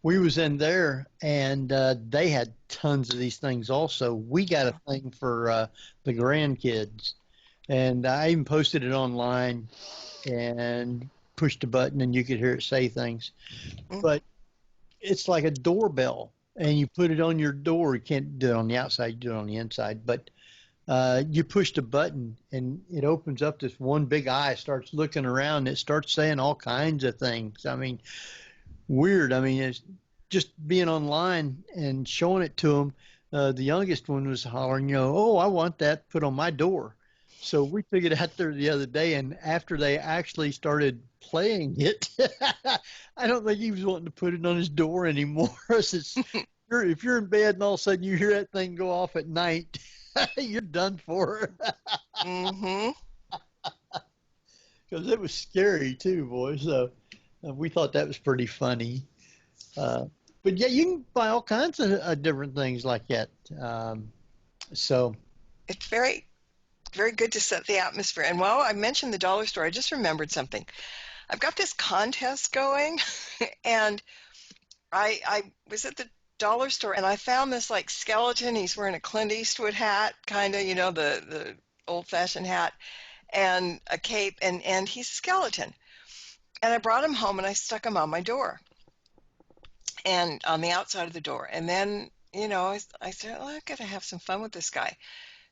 we was in there, and they had tons of these things also. We got a thing for the grandkids, and I even posted it online and pushed a button, and you could hear it say things. But it's like a doorbell, and you put it on your door. You can't do it on the outside, you do it on the inside. But you push the button, and it opens up this one big eye, starts looking around, it starts saying all kinds of things. I mean, weird. I mean, it's just being online and showing it to them. The youngest one was hollering, oh, I want that put on my door. So we took it out there the other day, and after they actually started playing it, I don't think he was wanting to put it on his door anymore. If you're in bed and all of a sudden you hear that thing go off at night, you're done for. Mm-hmm. Because it was scary too, boy. So we thought that was pretty funny. But yeah, you can buy all kinds of different things like that. So it's very, very good to set the atmosphere. And while I mentioned the dollar store, I just remembered something. I've got this contest going, and I was at the dollar store, and I found this like skeleton. He's wearing a Clint Eastwood hat, kind of, the old-fashioned hat, and a cape, and he's a skeleton. And I brought him home, and I stuck him on my door, and on the outside of the door. And then, I said, oh, I've got to have some fun with this guy.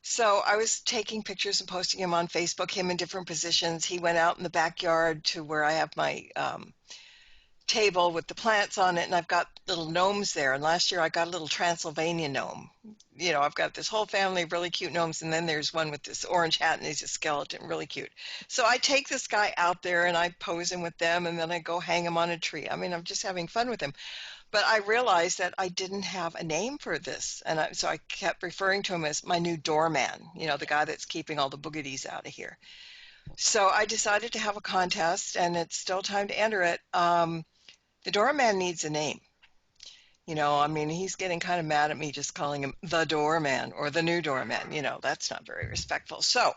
So I was taking pictures and posting him on Facebook, him in different positions. He went out in the backyard to where I have my table with the plants on it, and I've got little gnomes there. And last year I got a little Transylvania gnome. I've got this whole family of really cute gnomes, and then there's one with this orange hat, and he's a skeleton, really cute. So I take this guy out there, and I pose him with them, and then I go hang him on a tree. I mean, I'm just having fun with him. But I realized that I didn't have a name for this, and so I kept referring to him as my new doorman, the guy that's keeping all the boogeties out of here. So I decided to have a contest, and it's still time to enter it. The doorman needs a name. I mean, he's getting kind of mad at me just calling him the doorman or the new doorman. That's not very respectful. So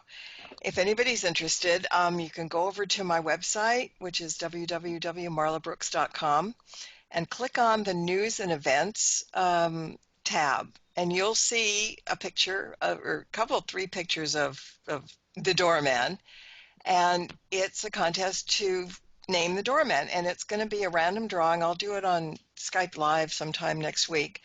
if anybody's interested, you can go over to my website, which is www.marlabrooks.com, and click on the news and events tab, and you'll see a picture or a couple, 3 pictures of the doorman, and it's a contest to name the doorman, and it's going to be a random drawing. I'll do it on Skype Live sometime next week.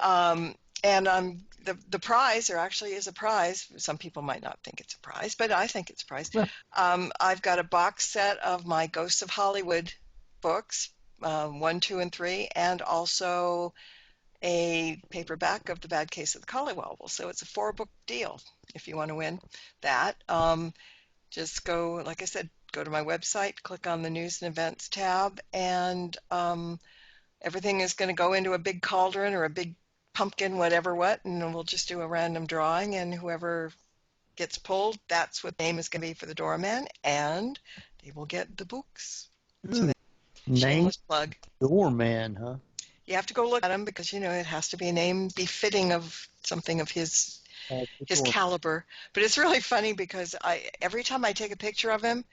And the prize, there actually is a prize. Some people might not think it's a prize, but I think it's a prize. Yeah. I've got a box set of my Ghosts of Hollywood books, 1, 2, and 3, and also a paperback of The Bad Case of the Collywobbles. So it's a 4-book deal if you want to win that. Just go, like I said, go to my website, click on the News and Events tab, and everything is going to go into a big cauldron or a big pumpkin, whatever what, and we'll just do a random drawing, and whoever gets pulled, that's what the name is going to be for the doorman, and they will get the books. So shameless plug. Doorman, huh? You have to go look at him because, it has to be a name befitting of something of his caliber. But it's really funny because every time I take a picture of him,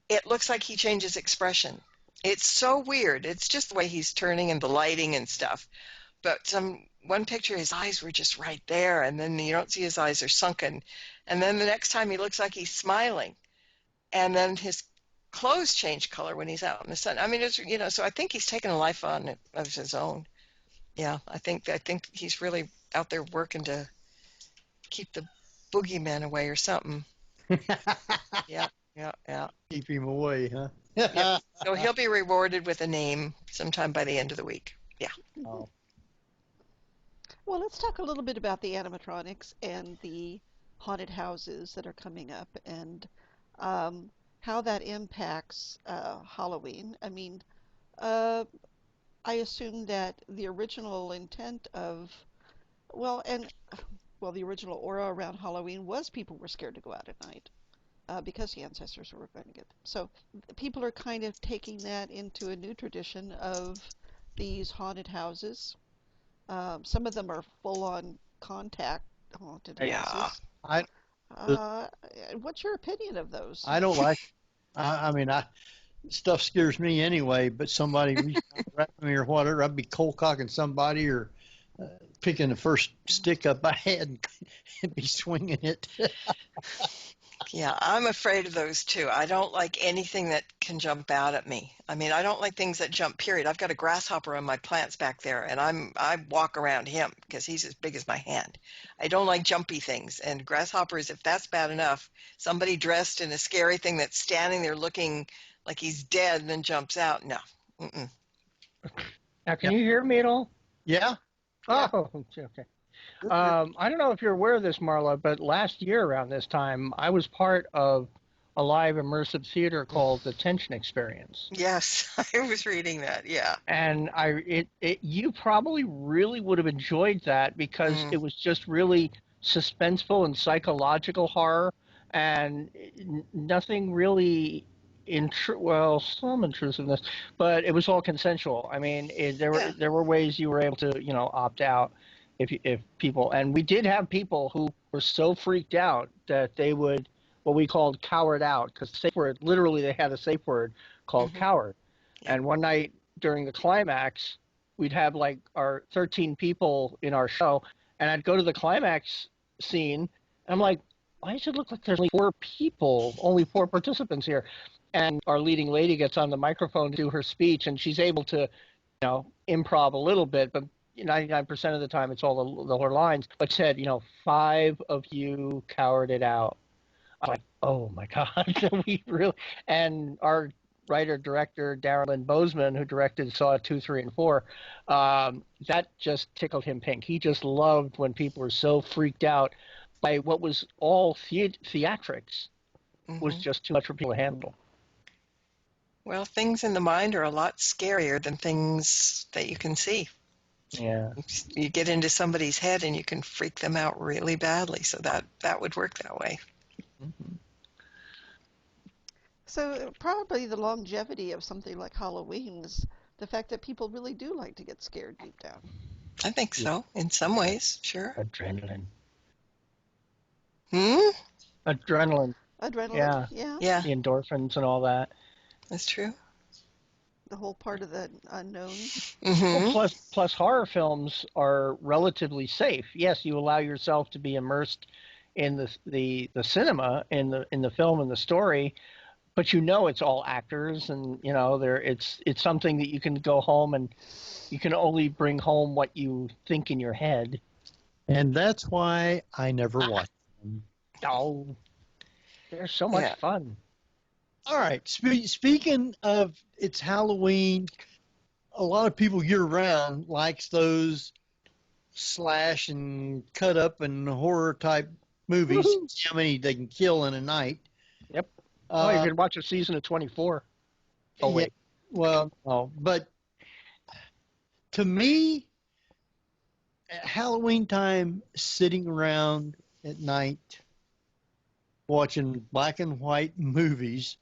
it looks like he changes expression. It's so weird. It's just the way he's turning and the lighting and stuff. But one picture, his eyes were just right there, and then you don't see his eyes are sunken. And then the next time he looks like he's smiling. And then his clothes change color when he's out in the sun. I mean, it's, so I think he's taken a life on it of his own. Yeah, I think he's really out there working to keep the boogeyman away or something. Yeah. Keep him away, huh? Yeah. So he'll be rewarded with a name sometime by the end of the week. Yeah. Oh. Well, let's talk a little bit about the animatronics and the haunted houses that are coming up, and how that impacts Halloween. I mean, I assume that the original intent of, the original aura around Halloween was people were scared to go out at night because the ancestors were going to get them. So people are kind of taking that into a new tradition of these haunted houses. Some of them are full-on contact haunted houses. Yeah. What's your opinion of those? I don't like. I mean, stuff scares me anyway, but somebody reached out and grabbed me or whatever, I'd be cold cocking somebody or picking the first stick up I had and be swinging it. Yeah, I'm afraid of those too. I don't like anything that can jump out at me. I mean, I don't like things that jump, period. I've got a grasshopper on my plants back there, and I walk around him because he's as big as my hand. I don't like jumpy things, and grasshoppers, if that's bad enough, somebody dressed in a scary thing that's standing there looking like he's dead and then jumps out, no. Mm-mm. Now, can you hear me at all? Yeah. Oh, okay. I don't know if you're aware of this, Marla, but last year around this time, I was part of a live immersive theater called The Tension Experience. Yes, I was reading that, yeah. And you probably really would have enjoyed that because it was just really suspenseful and psychological horror, and nothing really some intrusiveness, but it was all consensual. I mean, there were ways you were able to, opt out if people, and we did have people who were so freaked out that they would, what we called coward out, because safe word, literally they had a safe word called coward. Yeah. And one night during the climax, we'd have like our 13 people in our show, and I'd go to the climax scene, and I'm like, why does it look like there's only 4 people, only 4 participants here? And our leading lady gets on the microphone to do her speech, and she's able to, improv a little bit, but 99% of the time it's all the her lines. But said, 5 of you cowered out. I was like, oh my God, we really. And our writer director Darren Lynn Bozeman, who directed Saw 2, 3, and 4, that just tickled him pink. He just loved when people were so freaked out by what was all theatrics. Was just too much for people to handle. Well, things in the mind are a lot scarier than things that you can see. Yeah. You get into somebody's head and you can freak them out really badly, so that would work that way. Mm-hmm. So probably the longevity of something like Halloween is the fact that people really do like to get scared deep down. I think so, in some ways, sure. Adrenaline. Adrenaline. Adrenaline, yeah. The endorphins and all that. That's true. The whole part of the unknown. Well, plus horror films are relatively safe. Yes, you allow yourself to be immersed in the cinema, in the film and the story, but it's all actors, and it's something that you can go home and you can only bring home what you think in your head. And that's why I never watch them. Oh, they're so much fun. All right. Speaking of it's Halloween, a lot of people year-round likes those slash and cut up and horror type movies. See how many they can kill in a night. Yep. You can watch a season of 24. Oh, wait. Well, but to me, at Halloween time, sitting around at night watching black and white movies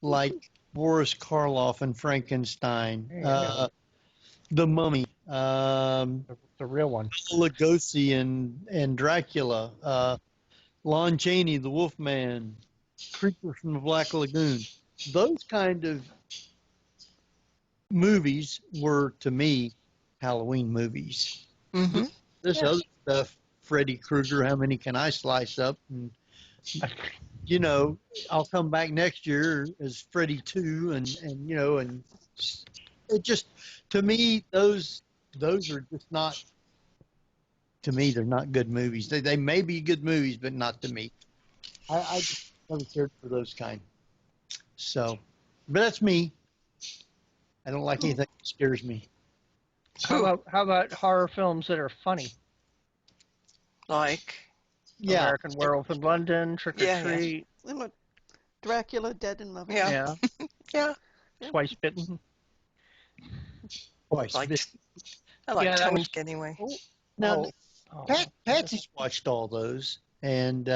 like Boris Karloff and Frankenstein, The Mummy, the real one, Lugosi and Dracula, Lon Chaney, The Wolfman, Creature from the Black Lagoon. Those kind of movies were, to me, Halloween movies. Mm-hmm. This other stuff, Freddy Krueger, how many can I slice up? And I'll come back next year as Freddy 2, and it just, to me, those are just not, to me, they're not good movies. They may be good movies, but not to me. I just never cared for those kind. So, but that's me. I don't like anything that scares me. How about horror films that are funny? Like? American Werewolf in London, Trick or Treat. Yeah. Dracula, Dead and Loving. Yeah. Yeah. Twice Bitten. Twice Bitten. I like Tony anyway. Now, Patsy's watched all those, and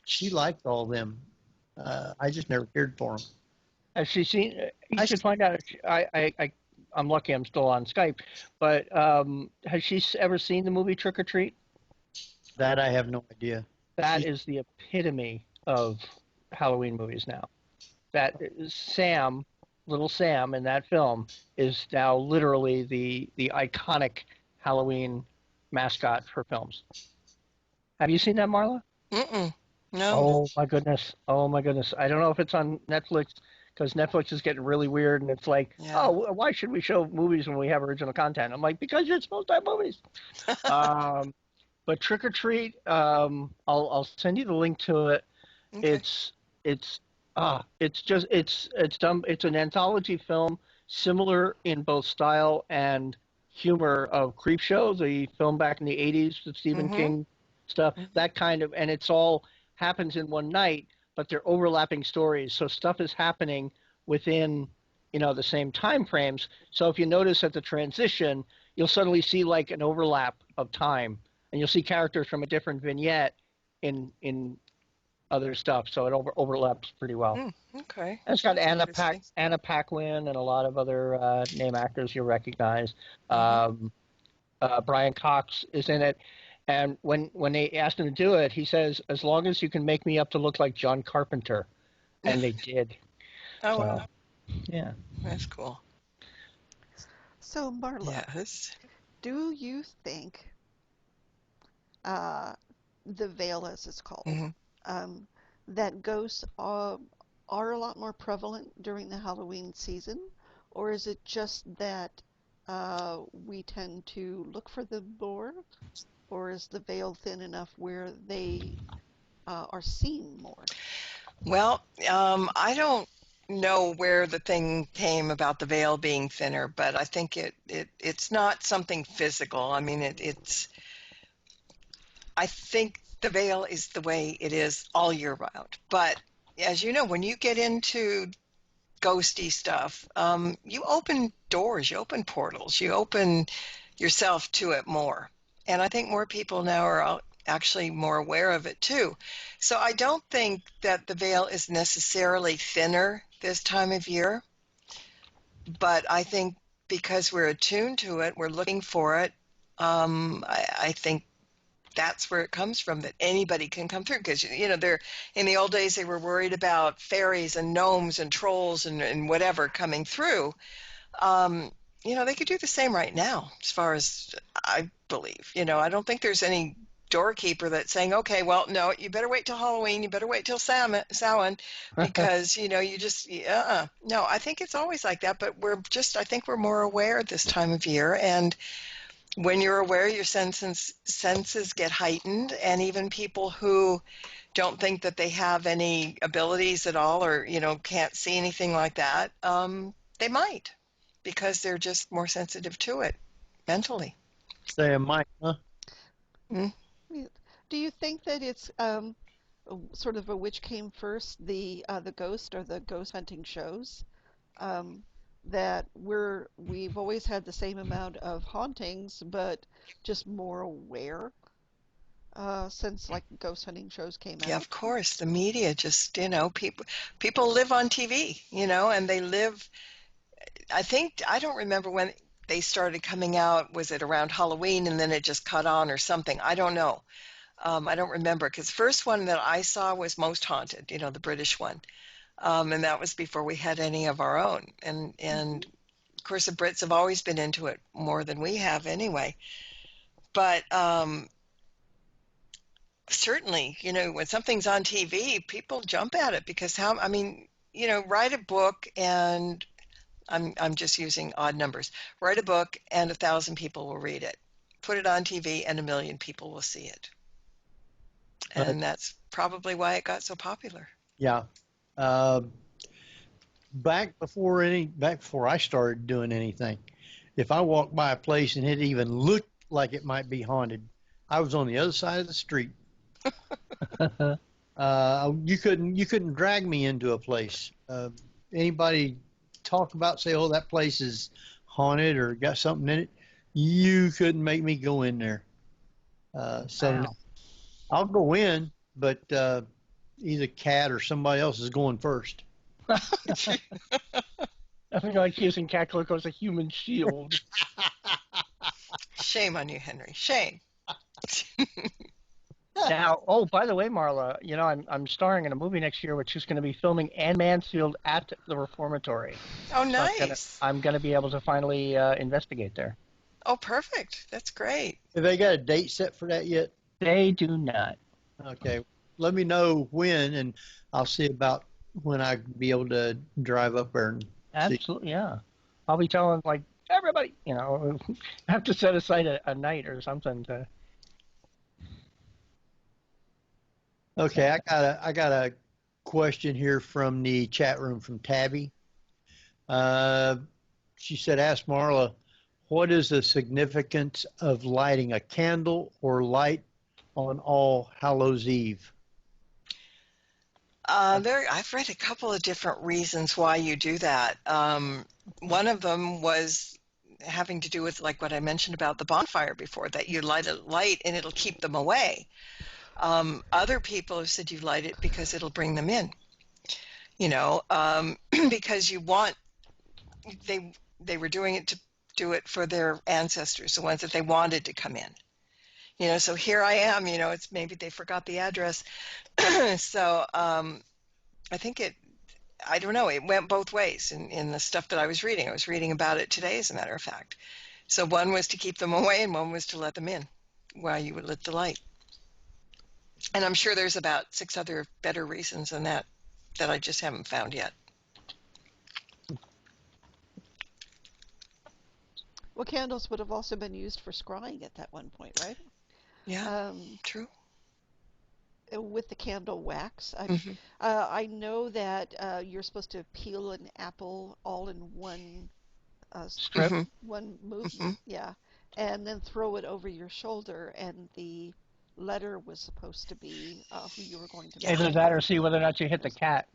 she liked all them. I just never cared for them. Has she seen? You should find out. I'm lucky I'm still on Skype, but has she ever seen the movie Trick or Treat? That I have no idea. That is the epitome of Halloween movies now. that Sam, little Sam in that film, is now literally the iconic Halloween mascot for films. Have you seen that, Marla? Mm-mm. No. Oh my goodness! Oh my goodness! I don't know if it's on Netflix because Netflix is getting really weird, and it's like, Yeah. oh, why should we show movies when we have original content? I'm like, because you're supposed to have movies. But Trick or Treat, I'll send you the link to it. Okay. It's done. It's an anthology film, similar in both style and humor of Creepshow, the film back in the '80s, the Stephen King stuff. That kind of, and it's all happens in one night, but they're overlapping stories. So stuff is happening within, the same time frames. So if you notice at the transition, you'll suddenly see like an overlap of time, and you'll see characters from a different vignette in other stuff. So it overlaps pretty well. Okay. And it's got Anna Paquin and a lot of other name actors you'll recognize. Brian Cox is in it. And when they asked him to do it, he says, as long as you can make me up to look like John Carpenter. And they did. Oh, wow. Yeah. That's cool. So, Marla, Yes. do you think the veil, as it's called, that ghosts are a lot more prevalent during the Halloween season? Or is it just that we tend to look for them more? Or is the veil thin enough where they are seen more? Well, I don't know where the thing came about the veil being thinner, but I think it's not something physical. I mean, I think the veil is the way it is all year round. But as you know, when you get into ghosty stuff, you open doors, you open portals, you open yourself to it more. And I think more people now are actually more aware of it too. So I don't think that the veil is necessarily thinner this time of year, but I think because we're attuned to it, we're looking for it, I think that's where it comes from, that anybody can come through. Because, they're in the old days, they were worried about fairies and gnomes and trolls and whatever coming through. They could do the same right now, as far as I believe. I don't think there's any doorkeeper that's saying, okay, well, no, you better wait till Halloween, you better wait till Samhain, because, you just, no, I think it's always like that, but I think we're more aware this time of year, and when you're aware, your senses get heightened, and even people who don't think that they have any abilities at all, or, can't see anything like that, they might, because they're just more sensitive to it mentally. Say a mic, huh? Do you think that it's sort of which came first, the ghost or the ghost hunting shows? That we've always had the same amount of hauntings, but just more aware since like ghost hunting shows came out. Yeah, of course. The media just, people live on TV, and they live. I don't remember when they started coming out. Was it around Halloween and then it just caught on or something? I don't know. I don't remember, because the first one that I saw was Most Haunted, the British one. And that was before we had any of our own. And of course, the Brits have always been into it more than we have anyway. But certainly, when something's on TV, people jump at it, because write a book, and I'm just using odd numbers. Write a book and 1,000 people will read it. Put it on TV and 1 million people will see it. And that's probably why it got so popular. Yeah. Back before I started doing anything, if I walked by a place and it even looked like it might be haunted, I was on the other side of the street. You couldn't drag me into a place. Anybody talk about, say, oh, that place is haunted or got something in it, you couldn't make me go in there. So I'll go in, but either Cat or somebody else is going first. Nothing like using Cat Coco as a human shield. Shame on you, Henry. Shame. Now, oh, by the way, Marla, you know, I'm starring in a movie next year, which is going to be filming Anne Mansfield at the Reformatory. Oh, So nice. I'm gonna be able to finally investigate there. Oh, perfect. That's great. Have they got a date set for that yet? They do not. Okay. Let me know when, and I'll see about when I can be able to drive up there and see. Absolutely, yeah. I'll be telling, like, everybody, you know, have to set aside a night or something to. Okay, I got a question here from the chat room from Tabby. She said, ask Marla, what is the significance of lighting a candle or light on All Hallows Eve? I've read a couple of different reasons why you do that. One of them was having to do with, like what I mentioned about the bonfire before, that you light a light and it'll keep them away. Other people have said you light it because it'll bring them in. You know, because you want, they were doing it to do it for their ancestors, the ones that they wanted to come in. You know, so here I am, you know, it's maybe they forgot the address. So I think I don't know, it went both ways in the stuff that I was reading. I was reading about it today, as a matter of fact. So one was to keep them away and one was to let them in while you would lit the light. And I'm sure there's about 6 other better reasons than that I just haven't found yet. Well, candles would have also been used for scrying at that one point, right? Yeah, true. With the candle wax. Mm-hmm. I know that you're supposed to peel an apple all in one Strip? Mm-hmm. one movement, Mm-hmm. yeah, and then throw it over your shoulder, and the letter was supposed to be who you were going to marry. Either that or see whether or not you hit the cat.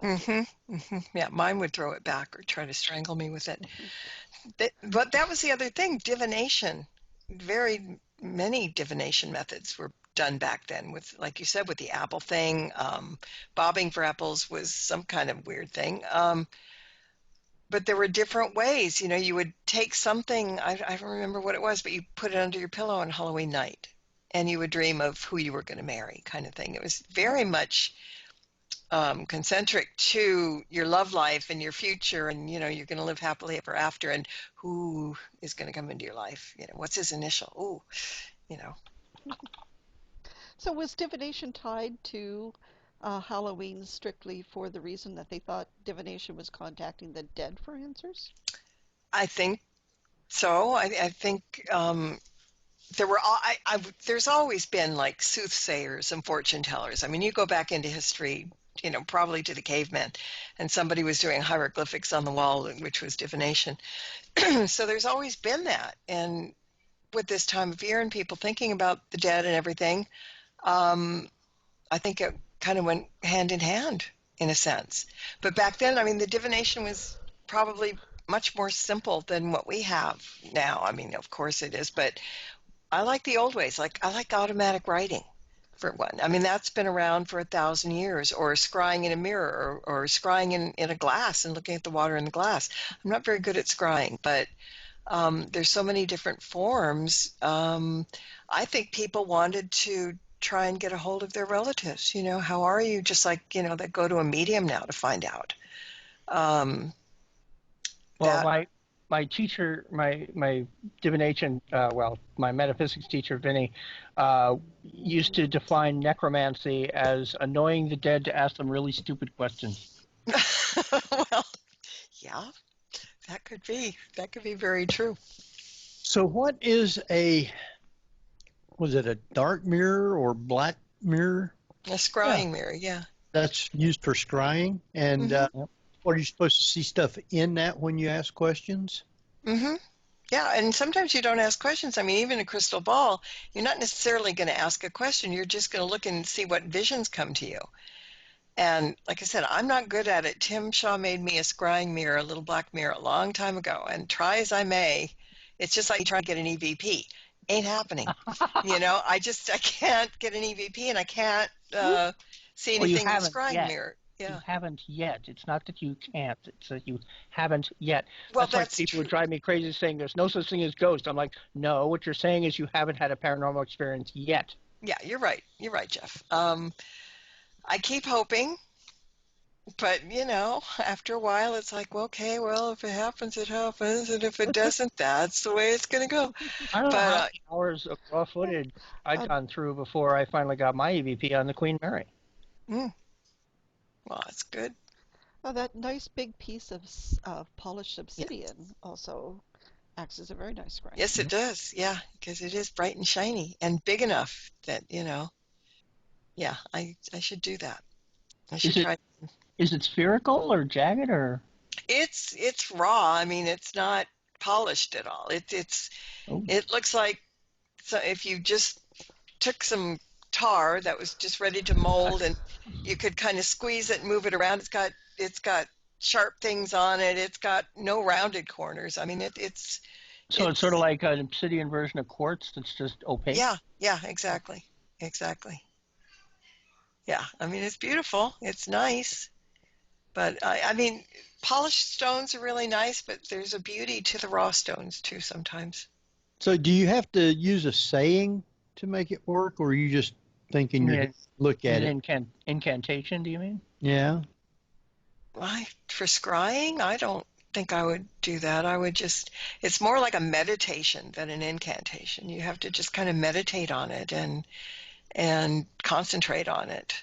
Mm-hmm. Mm-hmm. Yeah, mine would throw it back or try to strangle me with it. But that was the other thing, divination. Very many divination methods were done back then with, like you said, with the apple thing. Bobbing for apples was some kind of weird thing. But there were different ways. You know, you would take something, I don't remember what it was, but you put it under your pillow on Halloween night, and you would dream of who you were going to marry, kind of thing. It was very much concentric to your love life and your future, and, you know, you're going to live happily ever after, and who is going to come into your life? You know, what's his initial? Ooh, you know. So was divination tied to Halloween strictly for the reason that they thought divination was contacting the dead for answers? I think so. I think there's always been like soothsayers and fortune tellers. I mean, you go back into history, you know, probably to the cavemen, and somebody was doing hieroglyphics on the wall, which was divination. So there's always been that. And with this time of year and people thinking about the dead and everything, I think it kind of went hand in hand in a sense. But back then, I mean, the divination was probably much more simple than what we have now. I mean, of course it is, but I like the old ways. Like, I like automatic writing, for one. I mean, that's been around for 1,000 years, or scrying in a mirror, or scrying in a glass and looking at the water in the glass. I'm not very good at scrying, but there's so many different forms. I think people wanted to try and get a hold of their relatives. You know, how are you? Just like, you know, they go to a medium now to find out. Well, my teacher, my divination, my metaphysics teacher, Vinny, used to define necromancy as annoying the dead to ask them really stupid questions. Well, yeah, that could be very true. So what is was it a dark mirror or black mirror? A scrying mirror, yeah. That's used for scrying. And are you supposed to see stuff in that when you ask questions? Mm-hmm. Yeah, and sometimes you don't ask questions. I mean, even a crystal ball, you're not necessarily going to ask a question. You're just going to look and see what visions come to you. And like I said, I'm not good at it. Tim Shaw made me a scrying mirror, a little black mirror, a long time ago. And try as I may, it's just like you try to get an EVP. Ain't happening. You know, I can't get an EVP, and I can't see anything in the scrying mirror. Yeah. You haven't yet. It's not that you can't. It's that you haven't yet. Well, That's why that's people true. would drive me crazy saying there's no such thing as ghosts. I'm like, no, what you're saying is you haven't had a paranormal experience yet. Yeah, you're right. You're right, Jeff. I keep hoping, but after a while, it's like, well, okay, well, if it happens, it happens, and if it doesn't, that's the way it's going to go. I don't know how But many hours of raw footage I'd gone through before I finally got my EVP on the Queen Mary. well, that's good. Oh, that nice big piece of polished obsidian also acts as a very nice screen. Yes, it does. Yeah, because it is bright and shiny and big enough that yeah, I should do that. I should try. Is it spherical or jagged or? It's raw. I mean, it's not polished at all. It looks like, so if you just took some tar that was just ready to mold and you could kind of squeeze it and move it around. It's got sharp things on it. It's got no rounded corners. I mean, it's sort of like an obsidian version of quartz that's just opaque. Yeah, exactly. Yeah, I mean, it's beautiful. It's nice. But I mean, polished stones are really nice, but there's a beauty to the raw stones too sometimes. So do you have to use a saying to make it work, or are you just thinking look at it? Incantation, do you mean? Yeah. For scrying, I don't think I would do that. I would it's more like a meditation than an incantation. You have to just kind of meditate on it and concentrate on it.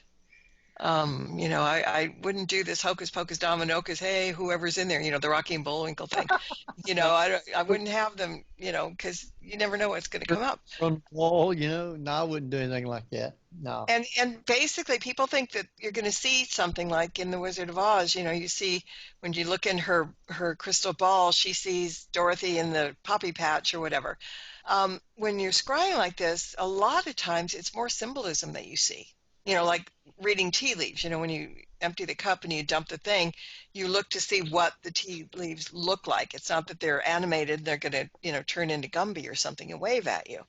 I wouldn't do this hocus pocus dominocus, hey, whoever's in there, the Rocky and Bullwinkle thing. I wouldn't have them, because you never know what's going to come up. From the wall, no, I wouldn't do anything like that. No. And basically, people think that you're going to see something like in The Wizard of Oz. You see when you look in her crystal ball, she sees Dorothy in the poppy patch or whatever. When you're scrying like this, a lot of times it's more symbolism that you see. Like reading tea leaves, when you empty the cup and you dump the thing, you look to see what the tea leaves look like. It's not that they're animated, they're going to, turn into Gumby or something and wave at you.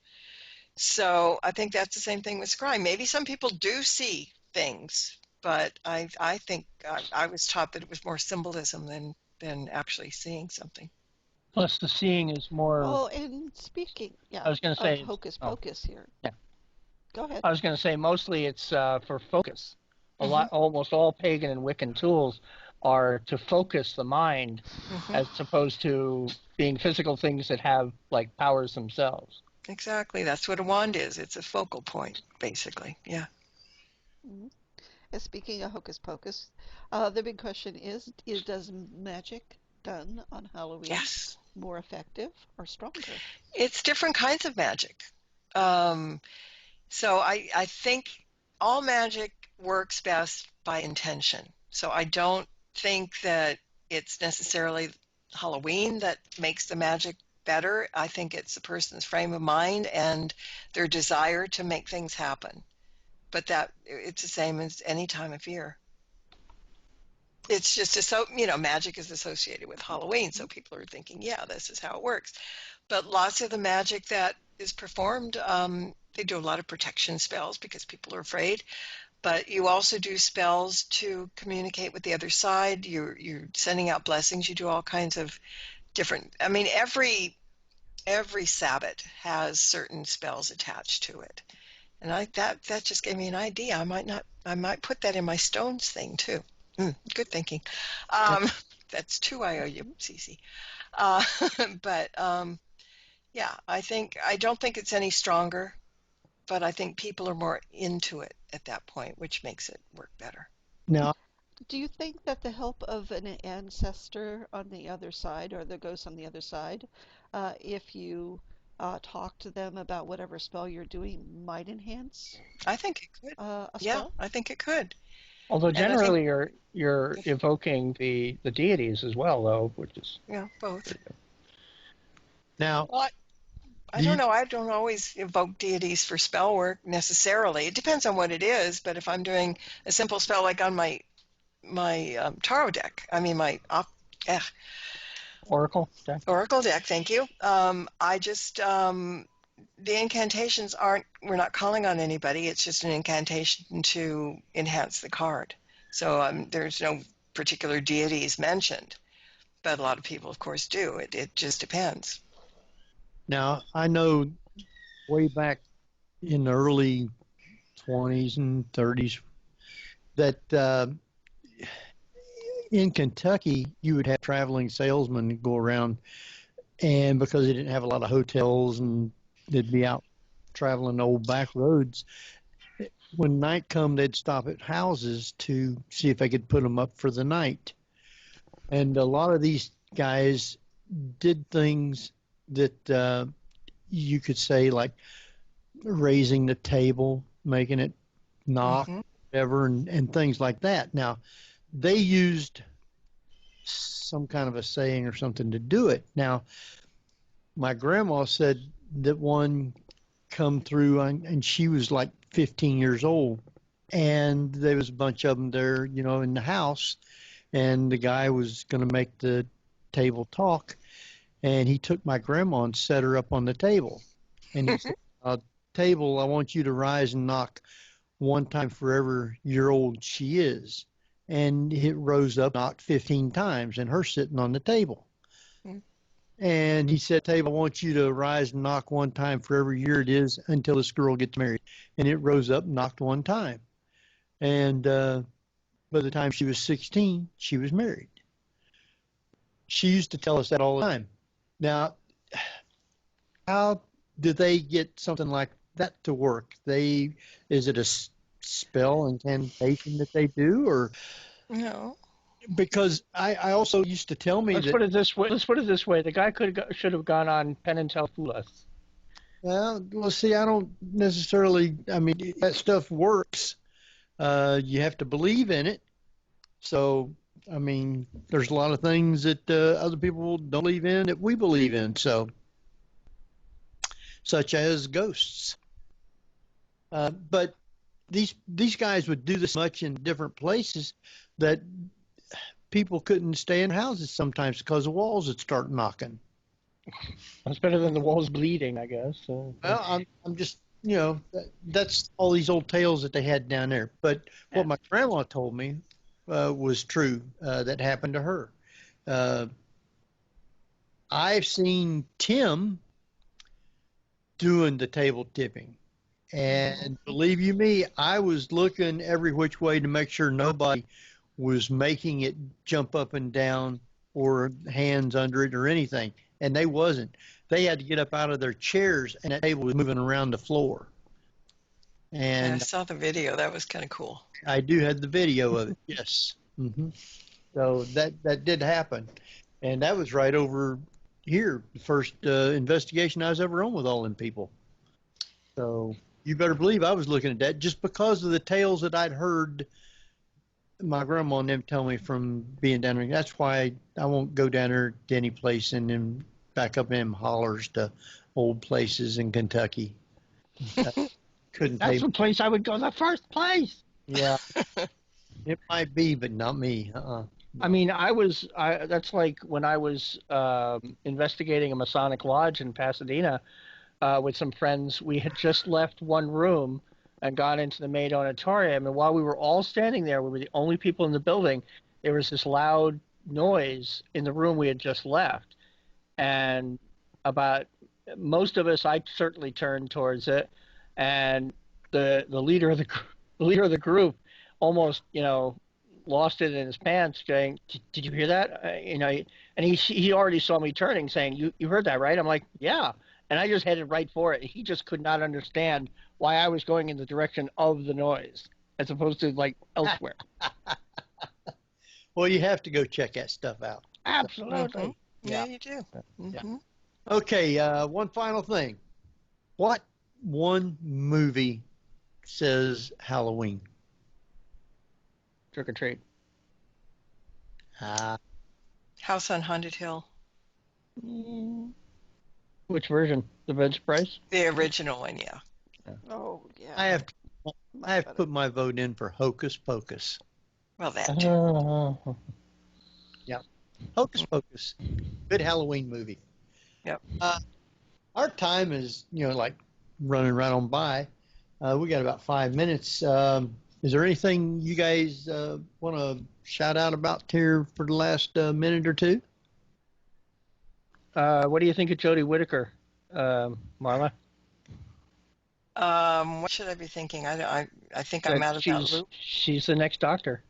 So I think that's the same thing with scrying. Maybe some people do see things, but I think I was taught that it was more symbolism than actually seeing something. Plus the seeing is more... Oh, and speaking, I was going to say... hocus pocus here. Yeah. Go ahead. I was going to say mostly it's for focus. Almost all pagan and Wiccan tools are to focus the mind, as opposed to being physical things that have like powers themselves. Exactly. That's what a wand is. It's a focal point, basically. Yeah. And speaking of hocus pocus, the big question is does magic done on Halloween more effective or stronger? It's different kinds of magic. So I think all magic works best by intention. So I don't think that it's necessarily Halloween that makes the magic better. I think it's the person's frame of mind and their desire to make things happen. But that it's the same as any time of year. It's just magic is associated with Halloween, so people are thinking, yeah, this is how it works. But lots of the magic that is performed, they do a lot of protection spells because people are afraid. But you also do spells to communicate with the other side. You're sending out blessings. You do all kinds of different. I mean, every Sabbath has certain spells attached to it, and that just gave me an idea. I might put that in my stones thing too. Good thinking. That's 2 IOU, Cece. But yeah, I don't think it's any stronger, but I think people are more into it at that point, which makes it work better. Now, do you think that the help of an ancestor on the other side, or the ghost on the other side, if you talk to them about whatever spell you're doing, might enhance? I think it could. A spell? Yeah, I think it could. Although generally you're evoking the deities as well, though, which is both. Now, I don't know. I don't always evoke deities for spell work necessarily. It depends on what it is. But if I'm doing a simple spell like on my tarot deck, I mean my Oracle deck. Oracle deck. Thank you. I just the incantations we're not calling on anybody. It's just an incantation to enhance the card. So there's no particular deities mentioned, but a lot of people, of course, do. It just depends. Now, I know way back in the early 20s and 30s that in Kentucky, you would have traveling salesmen go around, and because they didn't have a lot of hotels and they'd be out traveling the old back roads, when night come, they'd stop at houses to see if they could put them up for the night. And a lot of these guys did things that you could say, like raising the table, making it knock, whatever, and things like that. Now, they used some kind of a saying or something to do it. Now, my grandma said that one come through, and she was like 15 years old, and there was a bunch of them there, in the house, and the guy was going to make the table talk, and he took my grandma and set her up on the table, and he said, table, I want you to rise and knock one time for every year old she is. And it rose up, knocked 15 times, and her sitting on the table. And he said, table, I want you to rise and knock one time for every year it is until this girl gets married. And it rose up, knocked one time. And by the time she was 16, she was married. She used to tell us that all the time. Now, how do they get something like that to work? Is it a spell incantation that they do, or no? Because I also used to tell me Let's put it this way. The guy should have gone on Penn and Tell fool us. Well, see, I don't necessarily. I mean, that stuff works. You have to believe in it. So, I mean, there's a lot of things that other people don't believe in that we believe in. So, such as ghosts. But these guys would do this much in different places that people couldn't stay in houses sometimes because the walls would start knocking. That's better than the walls bleeding, I guess. Well, I'm just, that's all these old tales that they had down there. But what my grandma told me was true, that happened to her. I've seen Tim doing the table tipping. And believe you me, I was looking every which way to make sure nobody was making it jump up and down or hands under it or anything. And they wasn't. They had to get up out of their chairs, and that table was moving around the floor. And I saw the video. That was kind of cool. I do have the video of it, yes. So that did happen. And that was right over here, the first investigation I was ever on with all them people. So you better believe I was looking at that just because of the tales that I'd heard my grandma and them tell me from being down there. That's why I won't go down there to any place and then back up in them hollers to old places in Kentucky. Couldn't That's the place I would go, the first place. Yeah. It might be, but not me. I mean, that's like when I was investigating a Masonic lodge in Pasadena with some friends. We had just left one room and gone into the main auditorium, and while we were all standing there, we were the only people in the building. There was this loud noise in the room we had just left, and about most of us, I certainly turned towards it, and the leader of the group almost lost it in his pants, saying, "Did you hear that?" And he already saw me turning, saying, "You heard that, right?" I'm like, "Yeah." And I just headed right for it. He just could not understand why I was going in the direction of the noise as opposed to like elsewhere. Well, you have to go check that stuff out. Absolutely. Yeah, you do. Yeah. Okay, one final thing. What one movie says Halloween? Trick or treat. House on Haunted Hill. Which version? The Vince Price? The original one, yeah. Oh, yeah. I have to put my vote in for Hocus Pocus. Well, that too. Yeah. Hocus Pocus. Good Halloween movie. Yep. Our time is, like running right on by. We got about 5 minutes. Is there anything you guys want to shout out about here for the last minute or two? What do you think of Jodie Whittaker, Marla? What should I be thinking? I think I'm out of that loop. She's the next Doctor.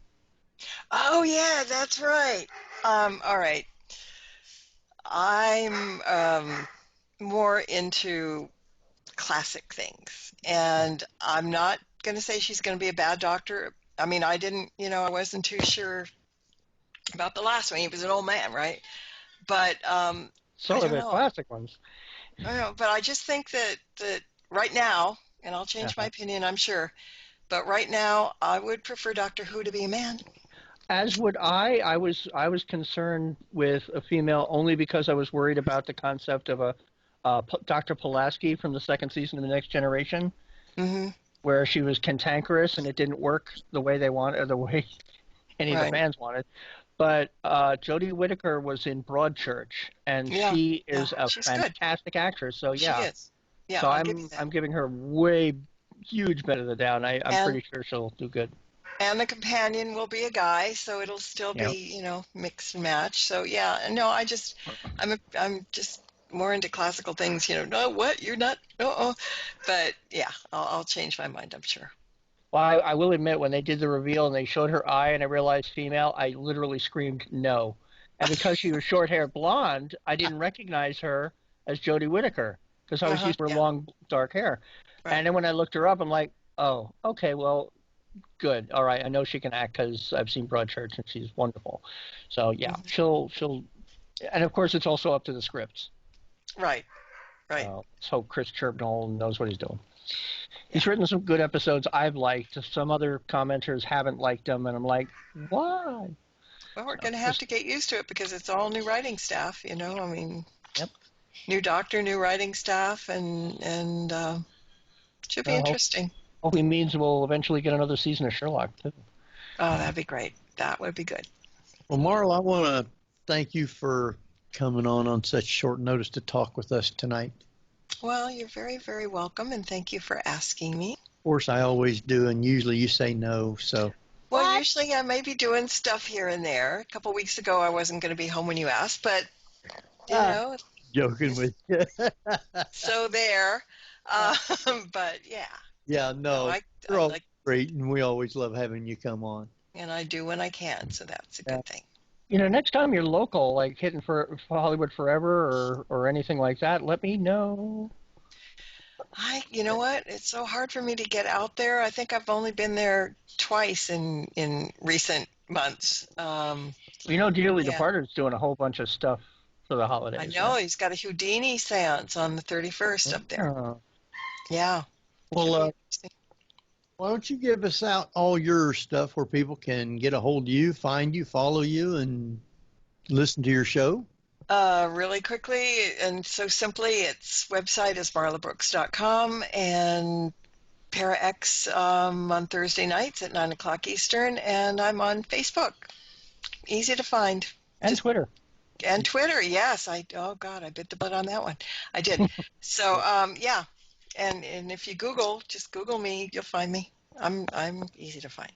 Oh yeah, that's right. All right. I'm more into classic things, and I'm not going to say she's going to be a bad Doctor. I mean, I wasn't too sure about the last one. He was an old man, right? But so are the classic ones. I know, but I just think that right now, and I'll change my opinion, I'm sure, but right now I would prefer Doctor Who to be a man. As would I. I was concerned with a female only because I was worried about the concept of a Dr. Pulaski from the second season of The Next Generation, where she was cantankerous and it didn't work the way they wanted, or the way any of the fans wanted. But Jodie Whittaker was in Broadchurch, and she is a fantastic actress. So she is. Yeah, so I'm giving her way huge benefit of the doubt. I'm pretty sure she'll do good. And the companion will be a guy, so it'll still be, mix and match. So no, I'm just more into classical things. No, what? You're not? But yeah, I'll change my mind, I'm sure. Well, I will admit, when they did the reveal and they showed her eye and I realized female, I literally screamed no. And because she was short-haired blonde, I didn't recognize her as Jodie Whittaker because I was used to her long, dark hair. Right. And then when I looked her up, I'm like, oh, okay, well, good. All right, I know she can act because I've seen Broadchurch and she's wonderful. So, yeah, she'll – and, of course, it's also up to the scripts. Right. So Chris Chibnall knows what he's doing. He's written some good episodes I've liked. Some other commenters haven't liked them, and I'm like, why? Well, we're going to have to get used to it because it's all new writing staff, I mean, new Doctor, new writing staff, and should be interesting. Hopefully means we'll eventually get another season of Sherlock, too. Oh, that'd be great. That would be good. Well, Marla, I want to thank you for coming on such short notice to talk with us tonight. Well, you're very, very welcome, and thank you for asking me. Of course, I always do, and usually you say no, so. Well, usually I may be doing stuff here and there. A couple weeks ago, I wasn't going to be home when you asked, but, Joking with you. So there. But, yeah. Yeah, no, you're all great, and we always love having you come on. And I do when I can, so that's a good thing. Next time you're local, like hitting for Hollywood Forever or anything like that, let me know. You know what? It's so hard for me to get out there. I think I've only been there twice in recent months. Dearly Departed's doing a whole bunch of stuff for the holidays. I know. Right? He's got a Houdini seance on the 31st up there. Yeah. Well, why don't you give us out all your stuff where people can get a hold of you, find you, follow you, and listen to your show? Really quickly and so simply, its website is marlabrooks.com, and ParaX on Thursday nights at 9 o'clock Eastern, and I'm on Facebook. Easy to find. And Twitter. And Twitter, yes. I bit the butt on that one. I did. So, yeah. And if you just Google me, you'll find me. I'm easy to find.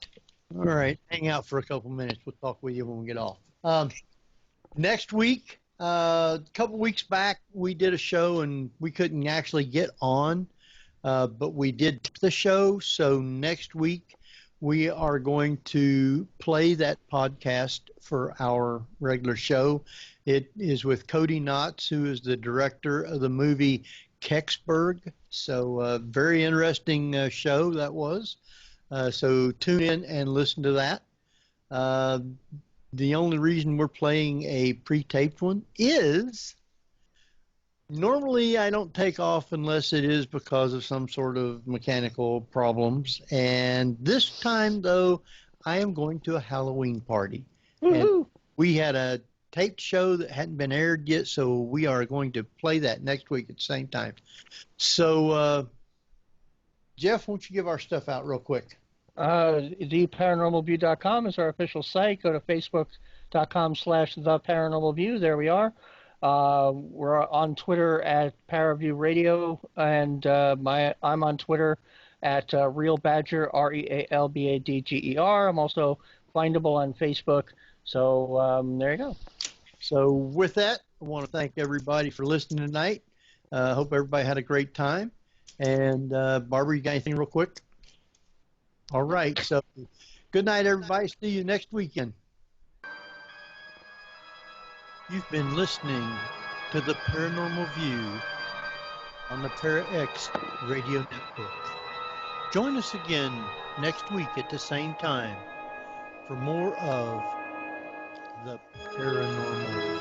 All right. Hang out for a couple minutes. We'll talk with you when we get off. Next week, a couple weeks back, we did a show and we couldn't actually get on, but we did the show. So next week, we are going to play that podcast for our regular show. It is with Cody Knotts, who is the director of the movie Kecksburg. So very interesting show that was. So tune in and listen to that. The only reason we're playing a pre-taped one is normally I don't take off unless it is because of some sort of mechanical problems. And this time, though, I am going to a Halloween party. And we had a taped show that hadn't been aired yet, so we are going to play that next week at the same time. So, Jeff, why don't you give our stuff out real quick? TheParanormalView.com is our official site. Go to Facebook.com/TheParanormalView. There we are. We're on Twitter at ParaViewRadio, and I'm on Twitter at Real Badger, REALBADGER. I'm also findable on Facebook. So there you go. So with that, I want to thank everybody for listening tonight. Hope everybody had a great time. And Barbara, you got anything real quick? All right. So good night, everybody. See you next weekend. You've been listening to the Paranormal View on the ParaX Radio Network. Join us again next week at the same time for more of the Paranormal View.